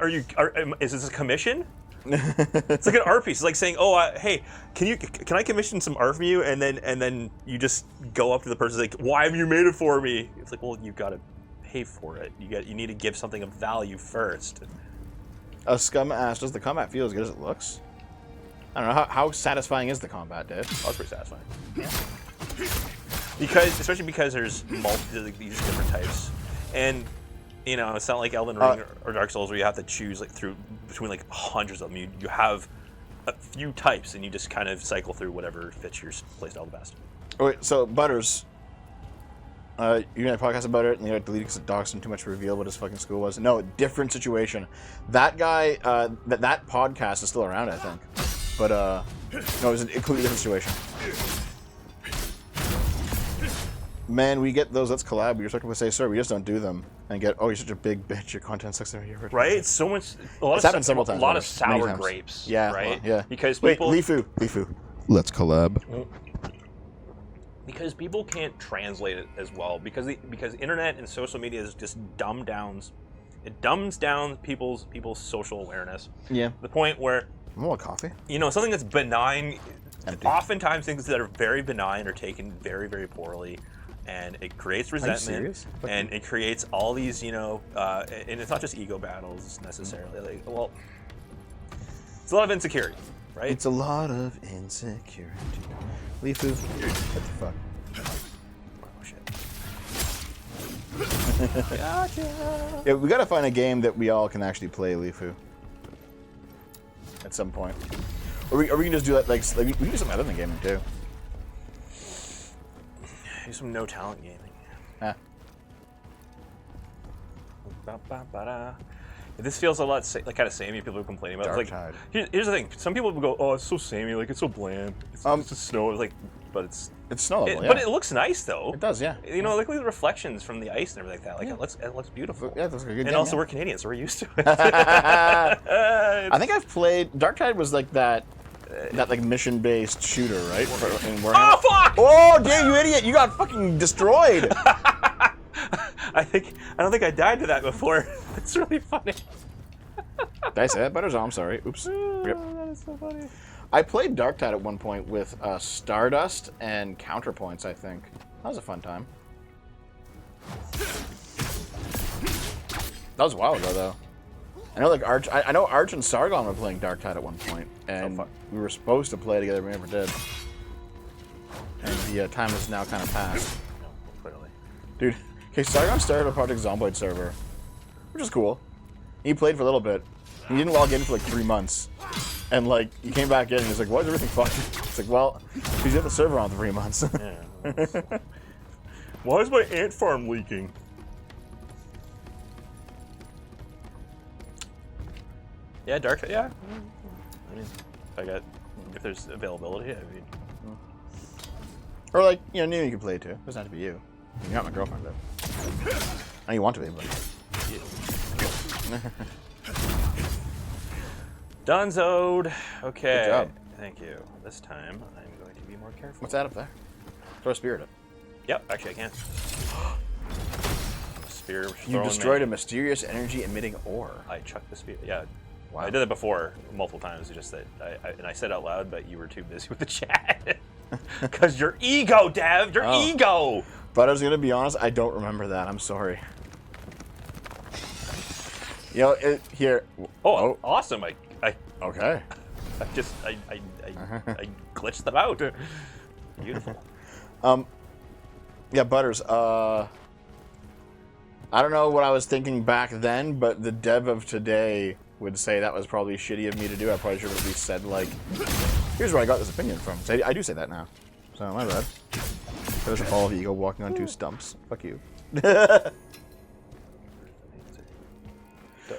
Is this a commission? It's like an art piece. It's like saying, "Oh, hey, can I commission some art from you?" And then you just go up to the person like, "Why have you made it for me?" It's like, well, you got to pay for it. You need to give something of value first. A scum asked, does the combat feel as good as it looks? I don't know, how satisfying is the combat, Dave? Oh, it's pretty satisfying. Especially because there's these different types, and it's not like Elden Ring or Dark Souls where you have to choose like between like hundreds of them. You have a few types, and you just kind of cycle through whatever fits your playstyle the best. Oh, wait, so Butters, you made a podcast about it, and you got deleted because it doxed him too much to reveal what his fucking school was. No, different situation. That guy, that podcast is still around, I think. But, no, it was a completely different situation. Man, we get those Let's Collab, you're starting to say, sir, we just don't do them. And get, oh, you're such a big bitch, your content sucks every year. Right? It's so much, It's happened several times. A lot of sour grapes. Yeah. Right? Yeah. Because people... Wait, Lifu. Let's Collab. Because people can't translate it as well. Because internet and social media is just dumbs down people's social awareness. Yeah. The point where... More coffee? Something that's benign, Empty. oftentimes things that are very benign are taken very, very poorly, and it creates resentment. Are you serious? And it creates all these, and it's not just ego battles necessarily. It's a lot of insecurity, right? It's a lot of insecurity. Lifu, what the fuck? Oh, shit. Gotcha. Yeah, we gotta find a game that we all can actually play, Lifu. At some point. Or we can just do that, like we can do something other than gaming, too. Do some no-talent gaming. Ah. This feels a lot like kind of samey. People are complaining about. Dark Like, Tide. here's the thing. Some people will go, "Oh, it's so samey. Like it's so bland. It's just snow." Like, but it's snow level, yeah. But it looks nice though. It does, yeah. Look at the reflections from the ice and everything like that. Like it looks beautiful. Yeah, it looks like a good And game, also yeah. we're Canadians, so we're used to it. I think I've played Dark Tide was like that like mission-based shooter, right? Oh fuck! Oh, damn, you idiot! You got fucking destroyed. I don't think I died to that before. It's really funny. Did I say that, Butters? Oh, I'm sorry. Oops. Yep. That is so funny. I played Dark Tide at one point with Stardust and Counterpoints, I think. That was a fun time. That was a while ago, though. I know, like Arch. I know Arch and Sargon were playing Dark Tide at one point, and we were supposed to play together, we never did. And the time has now kind of passed. No, clearly. Dude, okay, Sargon started a Project Zomboid server, which is cool. He played for a little bit. He didn't log in for like 3 months. And like, he came back in and he was like, why is everything fucked? It's like, well, he's at the server on 3 months. Yeah. Why is my ant farm leaking? Yeah, Dark. Yeah. I mean, if there's availability, I mean. Or like, you know, you can play too. It doesn't have to be you. You're not my girlfriend, though. I know you want to be, but. Donezoed. Okay. Good job. Thank you. This time, I'm going to be more careful. What's that up there? Throw a spear at it. Yep, actually I can. Spear. You destroyed a mysterious energy-emitting ore. I chucked the spear. Yeah. Wow. I did that before multiple times. It's just that I said out loud, but you were too busy with the chat. Because your ego, Dev. Your ego. But I was gonna be honest, I don't remember that. I'm sorry. You know, here. Oh, awesome! Okay. I glitched them out. Beautiful. Yeah, Butters. I don't know what I was thinking back then, but the dev of today would say that was probably shitty of me to do. I probably should have at least said, like, here's where I got this opinion from. So I do say that now. So, my bad. There's a fall of ego walking on two stumps. Fuck you.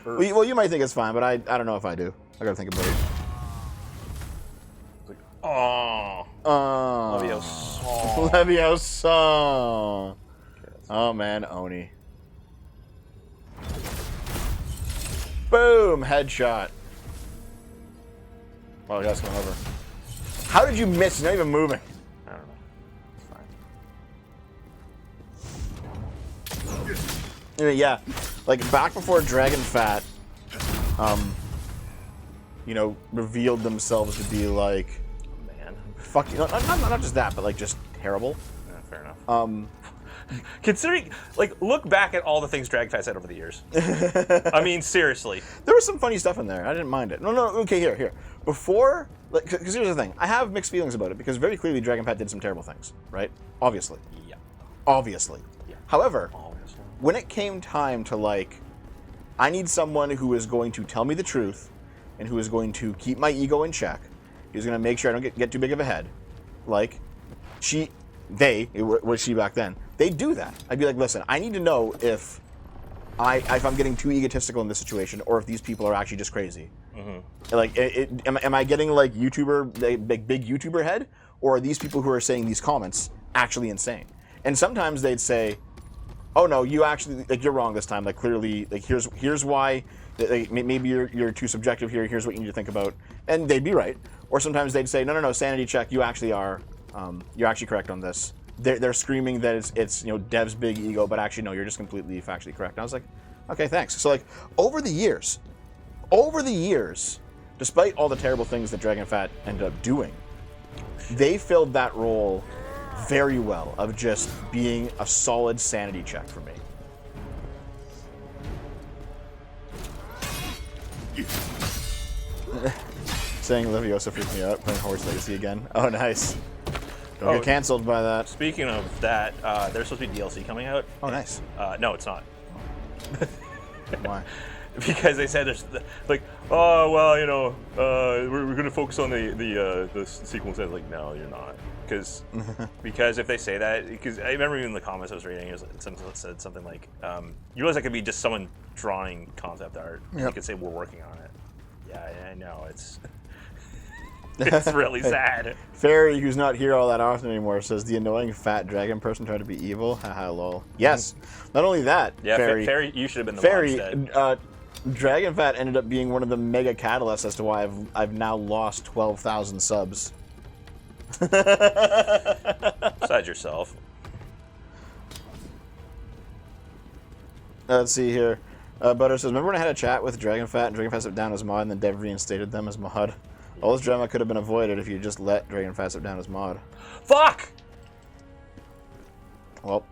Well, you might think it's fine, but I don't know if I do. I gotta think about it. Oh. Oh. Leviosa. Oh, man. Oni. Boom! Headshot. Oh, the guy's coming over. How did you miss? You're not even moving. I don't know. It's fine. Yeah, like back before Dragon Fat, you know, revealed themselves to be like, Man. fuck you. Not just that, but like just terrible. Yeah, fair enough. Considering, like, look back at all the things DragFat said over the years. I mean, seriously. There was some funny stuff in there. I didn't mind it. No, okay, here. Before, like, because here's the thing. I have mixed feelings about it because very clearly Dragon Fat did some terrible things, right? Obviously. Yeah. Obviously. Yeah. However, Obviously. when it came time to, like, I need someone who is going to tell me the truth and who is going to keep my ego in check, who's going to make sure I don't get too big of a head, like, it was she back then, they'd do that. I'd be like, listen, I need to know if I'm getting too egotistical in this situation or if these people are actually just crazy. Mm-hmm. Like, am I getting, like, big YouTuber head, or are these people who are saying these comments actually insane? And sometimes they'd say, oh no, you actually, like, you're wrong this time. Like, clearly, like, here's why. Like, maybe you're too subjective here. Here's what you need to think about, and they'd be right. Or sometimes they'd say, no, sanity check. You actually are. You're actually correct on this. They're screaming that it's you know Dev's big ego, but actually no, you're just completely factually correct. And I was like, okay, thanks. So like over the years, despite all the terrible things that Dragon Fat ended up doing, they filled that role very well of just being a solid sanity check for me. Saying Leviosa freaked me out, playing Hogwarts Legacy again. Oh, nice. Don't get canceled by that. Speaking of that, there's supposed to be DLC coming out. Oh, nice. No, it's not. Why? Because they said there's like, oh well, you know, we're going to focus on the sequel instead. Like, no, you're not. Because if they say that, because I remember even in the comments I was reading, it said something like, you realize that could be just someone drawing concept art. Yep. You could say we're working on it. Yeah, I know it's. It's really sad. Fairy, who's not here all that often anymore, says the annoying fat dragon person trying to be evil. Haha, lol. Yes. Not only that, yeah, Fairy, you should have been the Fairy, instead. Dragon Fat ended up being one of the mega catalysts as to why I've now lost 12,000 subs. Besides yourself. Let's see here. Butter says, remember when I had a chat with Dragon Fat and Dragon Fat stepped down as mod and then Dev reinstated them as mod? All this drama could have been avoided if you just let Dragon Fat step down as mod. Fuck! Well,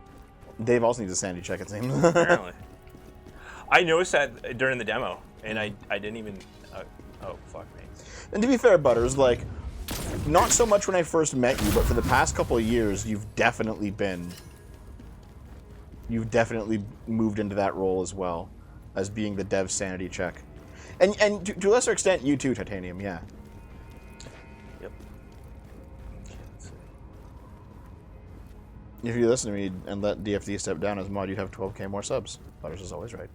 Dave also needs a sanity check, it seems. Apparently. I noticed that during the demo, and I didn't even... oh, fuck me. And to be fair, Butters, like, not so much when I first met you, but for the past couple of years, you've definitely moved into that role as well, as being the dev sanity check. And to a lesser extent, you too, Titanium, yeah. Yep. If you listen to me and let DFD step down as mod, you'd have 12k more subs. Butters is always right.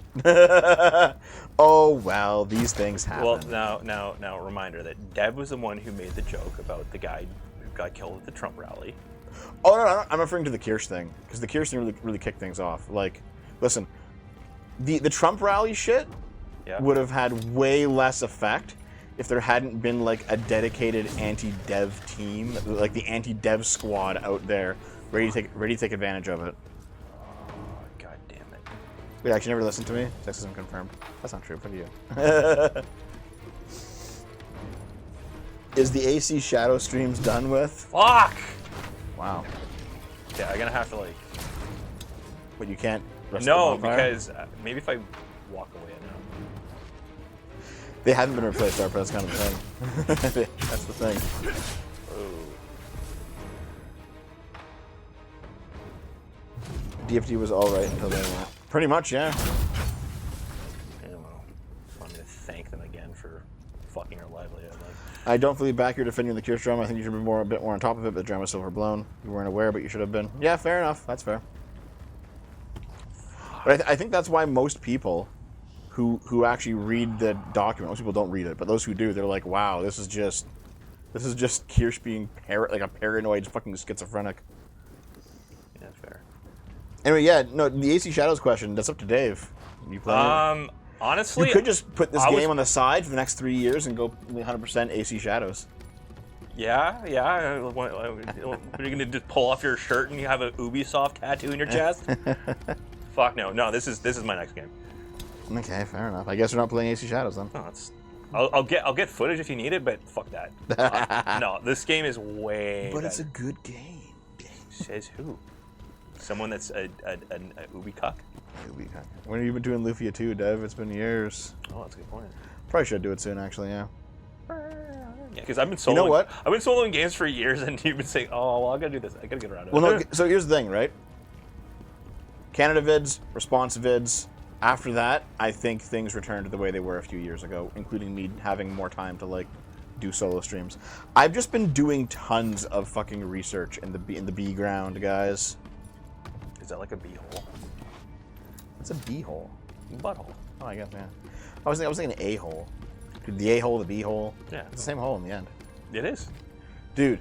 Oh, well, these things happen. Well, now, reminder that Deb was the one who made the joke about the guy who got killed at the Trump rally. Oh, no, I'm referring to the Kirsch thing, because the Kirsch thing really kicked things off. Like, listen, the Trump rally shit would have had way less effect if there hadn't been, like, a dedicated anti-dev team, like the anti-dev squad out there, ready to take advantage of it. God damn it. Wait, actually never listened to me? Sexism confirmed. That's not true. Fuck you. Is the AC Shadow streams done with? Fuck! Wow. Yeah, I'm gonna have to, like... But you can't... No, because maybe if I walk away now. They haven't been replaced, Arpa. That's kind of the thing. That's the thing. Oh. DFD was all right until they went. Pretty much, yeah. Yeah, well, I'm gonna thank them again for fucking our livelihood. Like, I don't fully back your defending the Curious drama. I think you should be a bit more on top of it, but the drama's still overblown. You weren't aware, but you should have been. Yeah, fair enough. That's fair. But I think that's why most people who actually read the document, most people don't read it, but those who do, they're like, wow, this is just Kirsch being like a paranoid fucking schizophrenic. yeah, fair. Anyway, yeah, no, the AC Shadows question, that's up to Dave. You play it? Honestly, You could just put this I was- game on the side for the next 3 years and go 100% AC Shadows. yeah. What are you gonna just pull off your shirt and you have a Ubisoft tattoo in your chest? Fuck no, this is my next game. Okay, fair enough. I guess we're not playing AC Shadows then. No, I'll get footage if you need it, but fuck that. No, this game is way. But it's a better. good game. Says who? Someone that's an Ubi cuck? When have you been doing Lufia 2, Dev? It's been years. Oh, that's a good point. Probably should do it soon, actually, yeah. Yeah, because I've been soloing. You know what? I've been soloing games for years, and you've been saying, "Oh, well, I gotta do this. I gotta get around to it." Well, no, so here's the thing, right? Canada vids, response vids. After that, I think things return to the way they were a few years ago, including me having more time to, like, do solo streams. I've just been doing tons of fucking research in the B ground, guys. Is that like a beehole? It's a B-hole. Butthole. Oh, I guess, yeah. I was thinking A-hole. Dude, the A-hole, the B-hole. Yeah. It's the same hole in the end. It is. Dude,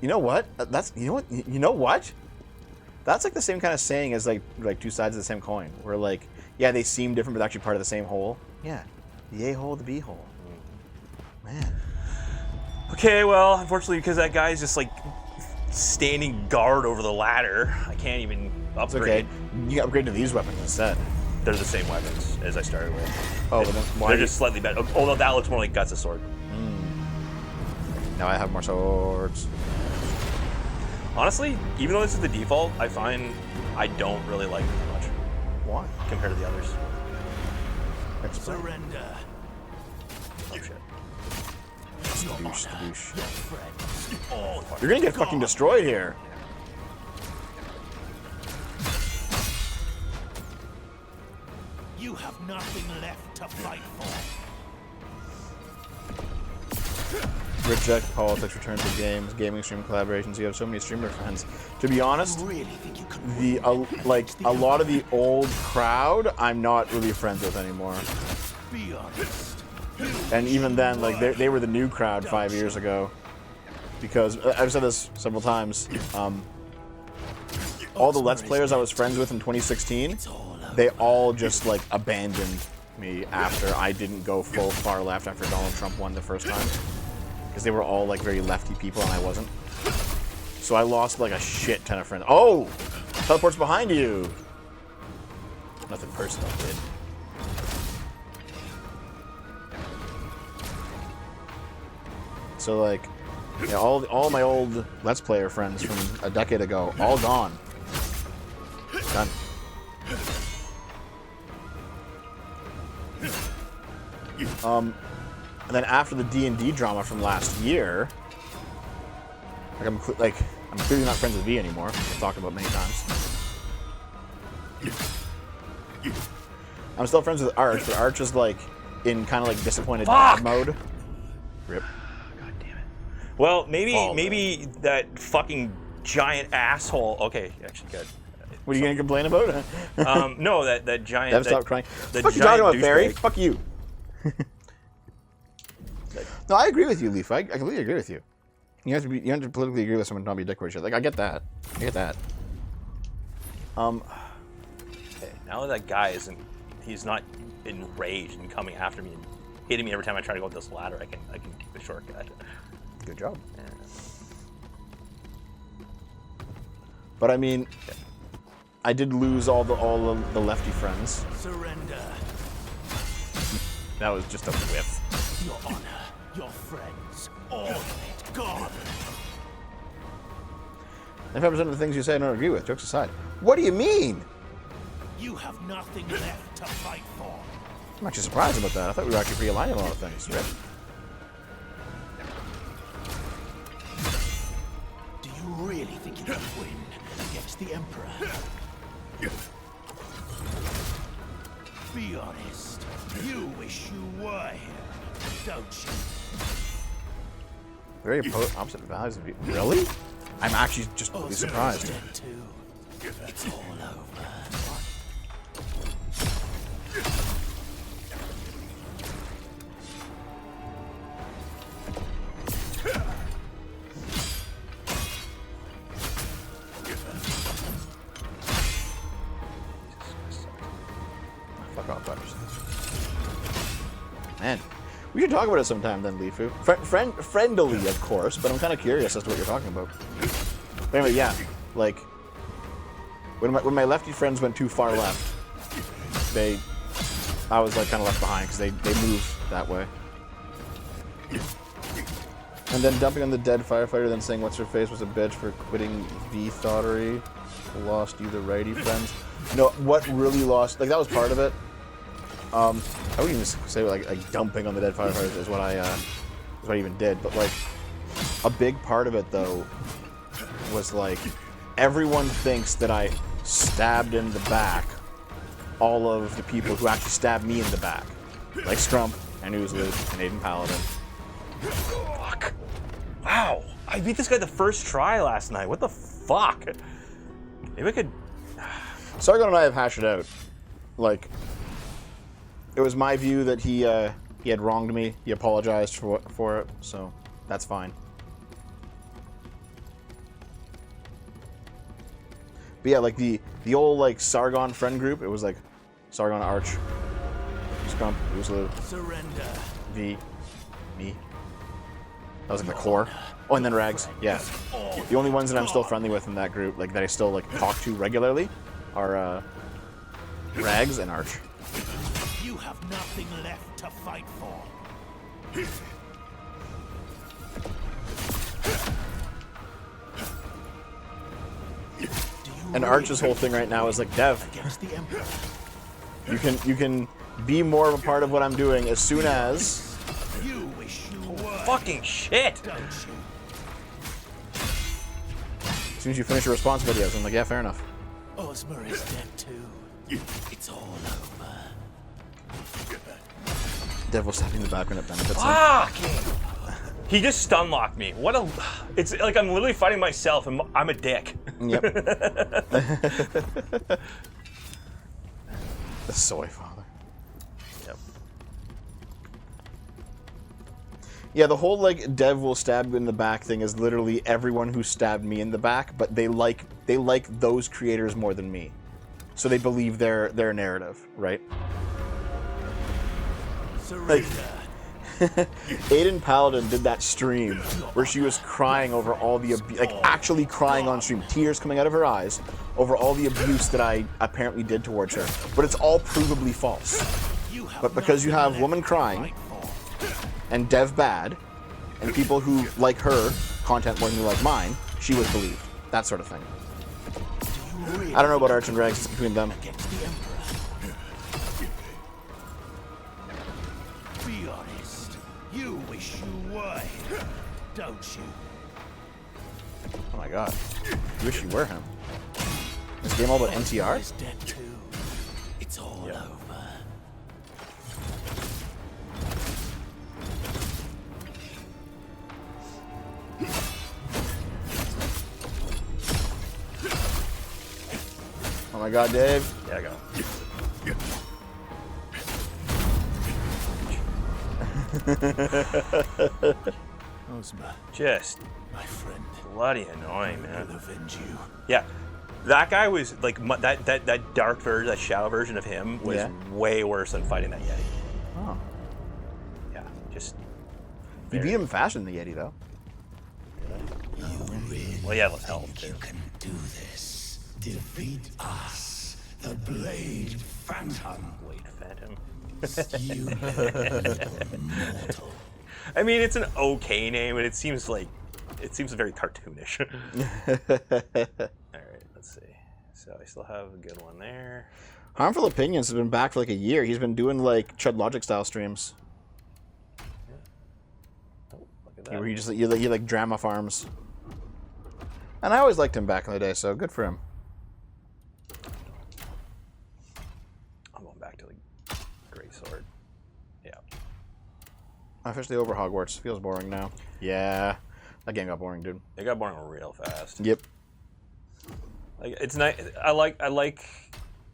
you know what? You know what? That's like the same kind of saying as like two sides of the same coin. Where like, yeah, they seem different, but they're actually part of the same hole. Yeah, the A-hole, the B-hole. Man. Okay, well, unfortunately, because that guy's just like standing guard over the ladder, I can't even It's upgrade. okay. You can upgrade to these weapons instead. They're the same weapons as I started with. Oh, but then why? They're just slightly better. Although that looks more like Guts' sword. Now I have more swords. Honestly, even though this is the default, I find I don't really like it that much Why? compared to the others. Explain. Surrender. Oh shit. Skadoosh, skadoosh. All You're gonna get fucking destroyed here. you have nothing left to fight for. Reject politics, return to games, gaming stream collaborations. You have so many streamer friends. To be honest, Really think you could the a lot of the old crowd, I'm not really friends with anymore. be honest? And even then, like they were the new crowd 5 years ago. Because I've said this several times. All the Let's Players I was friends with in 2016, they all just like abandoned me after I didn't go full far left after Donald Trump won the first time. Because they were all like very lefty people and I wasn't. So I lost like a shit ton of friends. Oh! Teleport's behind you! Nothing personal, kid. So like, yeah, all my old Let's Player friends from a decade ago, all gone. Done. And then after the D&D drama from last year, I'm clearly not friends with V anymore. I've talked about many times. I'm still friends with Arch, but Arch is like in kind of like disappointed dad mode. Rip. God damn it. Well, maybe Fall, maybe that fucking giant asshole. Okay, actually good. What are you gonna complain about? No, that giant. Dev, that- stop crying. the What the fuck you talking about, giant Barry? douchebag. Fuck you. No, I agree with you, Leaf. I completely agree with you. You have to politically agree with someone to not be a dick or shit. Like I get that. I get that. Okay, now that guy he's not enraged and coming after me and hitting me every time I try to go up this ladder, I can keep a shortcut. Good job. Yeah. But I mean, I did lose all the lefty friends. Surrender. That was just a whiff. Your honor, your friends, all of it gone. 95% of the things you say I don't agree with. Jokes aside. What do you mean? You have nothing left to fight for. I'm actually surprised about that. I thought we were actually realigning a lot of things. Rip. Do you really think you can win against the Emperor? Be honest. You wish you were here, don't you? Very opposite values of you. Really? I'm actually just really surprised. Dead too. It's all over. Fuck off, butters. Man, we should talk about it sometime then, Lifu. Friendly, of course, but I'm kind of curious as to what you're talking about. But anyway, yeah, like when my lefty friends went too far left, I was like kind of left behind because they moved that way. And then dumping on the dead firefighter, then saying what's her face was a bitch for quitting V-thoughterry. Lost you the righty friends. No, what really lost, like that was part of it. I wouldn't even say like dumping on the dead firefighters is what I even did, but like a big part of it though was like everyone thinks that I stabbed in the back all of the people who actually stabbed me in the back, like Scrump and Oozlu and Aiden Paladin. Fuck. Wow. I beat this guy the first try last night. What the fuck? Maybe I could... Sargon and I have hashed it out. Like, it was my view that he had wronged me. He apologized for it, so that's fine. But yeah, like the old like Sargon friend group, it was like Sargon Arch, Scrump, Oozlu, Surrender. V, me. That was like the core. Oh, and then Rags. Yeah. The only ones that I'm still friendly with in that group, like that I still like talk to regularly, are Rags and Arch. You have nothing left to fight for. And Arch's whole thing right now is like, Dev, Against the Emperor. you can be more of a part of what I'm doing as soon as You wish you were. Fucking shit! Don't you? you finish your response videos. I'm like, yeah, fair enough. Ozma is dead too. It's all over. Dev will stab you in the back when it benefits him. Fucking! He just stun locked me. What a... It's like I'm literally fighting myself and I'm a dick. Yep. The soy father. Yep. Yeah, the whole like Dev will stab you in the back thing is literally everyone who stabbed me in the back, but they like those creators more than me, so they believe their narrative, right? Surrender. Aiden Paladin did that stream where she was crying over all the like actually crying on stream, tears coming out of her eyes over all the abuse that I apparently did towards her, but it's all provably false. But because you have woman crying and Dev bad and people who like her content more than you like mine, she was believed. That sort of thing. I don't know about Arch and Rags, it's between them. Against the Emperor. Be honest. You wish you were here, don't you? Oh my god. You wish you were him. This game all about NTR? Is dead too. It's all over. Oh my god, Dave. Yeah, I go. Ozma, Just my friend. bloody annoying, I will man. avenge you. Yeah. That guy was like that dark version, that shadow version of him was Yeah. way worse than fighting that Yeti. Oh. Yeah, just. You beat him faster than the Yeti, though. Well, yeah, let's help too. You can do this. Defeat us, the Blade Phantom. Wait, Phantom. You mortal. I mean, it's an okay name, but it seems very cartoonish. All right, let's see. So I still have a good one there. Harmful Opinions has been back for like a year. He's been doing like Chud Logic style streams. Oh, look at that. Where you like drama farms. And I always liked him back in the day, so good for him. I'm going back to the Great Sword. Yeah. Officially over Hogwarts. Feels boring now. Yeah. That game got boring, dude. It got boring real fast. Yep. Like it's nice. I like.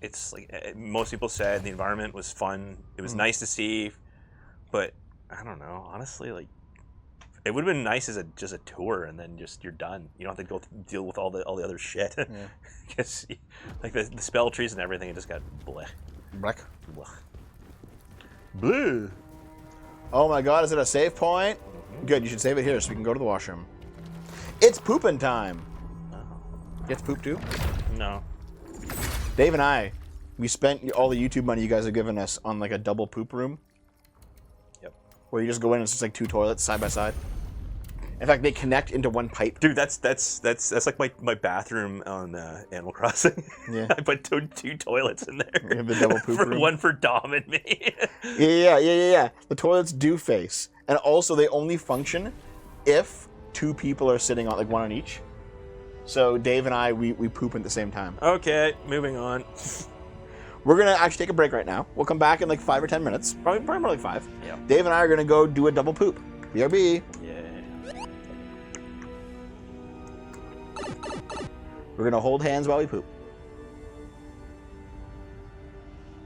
It's like most people said the environment was fun. It was nice to see, but I don't know. Honestly, like it would have been nice as just a tour, and then just you're done. You don't have to go deal with all the other shit. Yeah. Because like the spell trees and everything, it just got bleh. Black. Bleh. Blue. Oh my god, is it a save point? Good, you should save it here so we can go to the washroom. It's pooping time. You have to poop too? No. Dave and I, we spent all the YouTube money you guys have given us on like a double poop room. Yep. Where you just go in and it's just like 2 toilets side by side. In fact, they connect into one pipe. Dude, that's like my bathroom on Animal Crossing. Yeah. I put two toilets in there. You have the double poop room. One for Dom and me. Yeah. The toilets do face. And also they only function if 2 people are sitting on, like one on each. So Dave and I, we poop at the same time. Okay, moving on. We're going to actually take a break right now. We'll come back in like 5 or 10 minutes. Probably more like 5. Yeah. Dave and I are going to go do a double poop. BRB. Yeah. We're going to hold hands while we poop.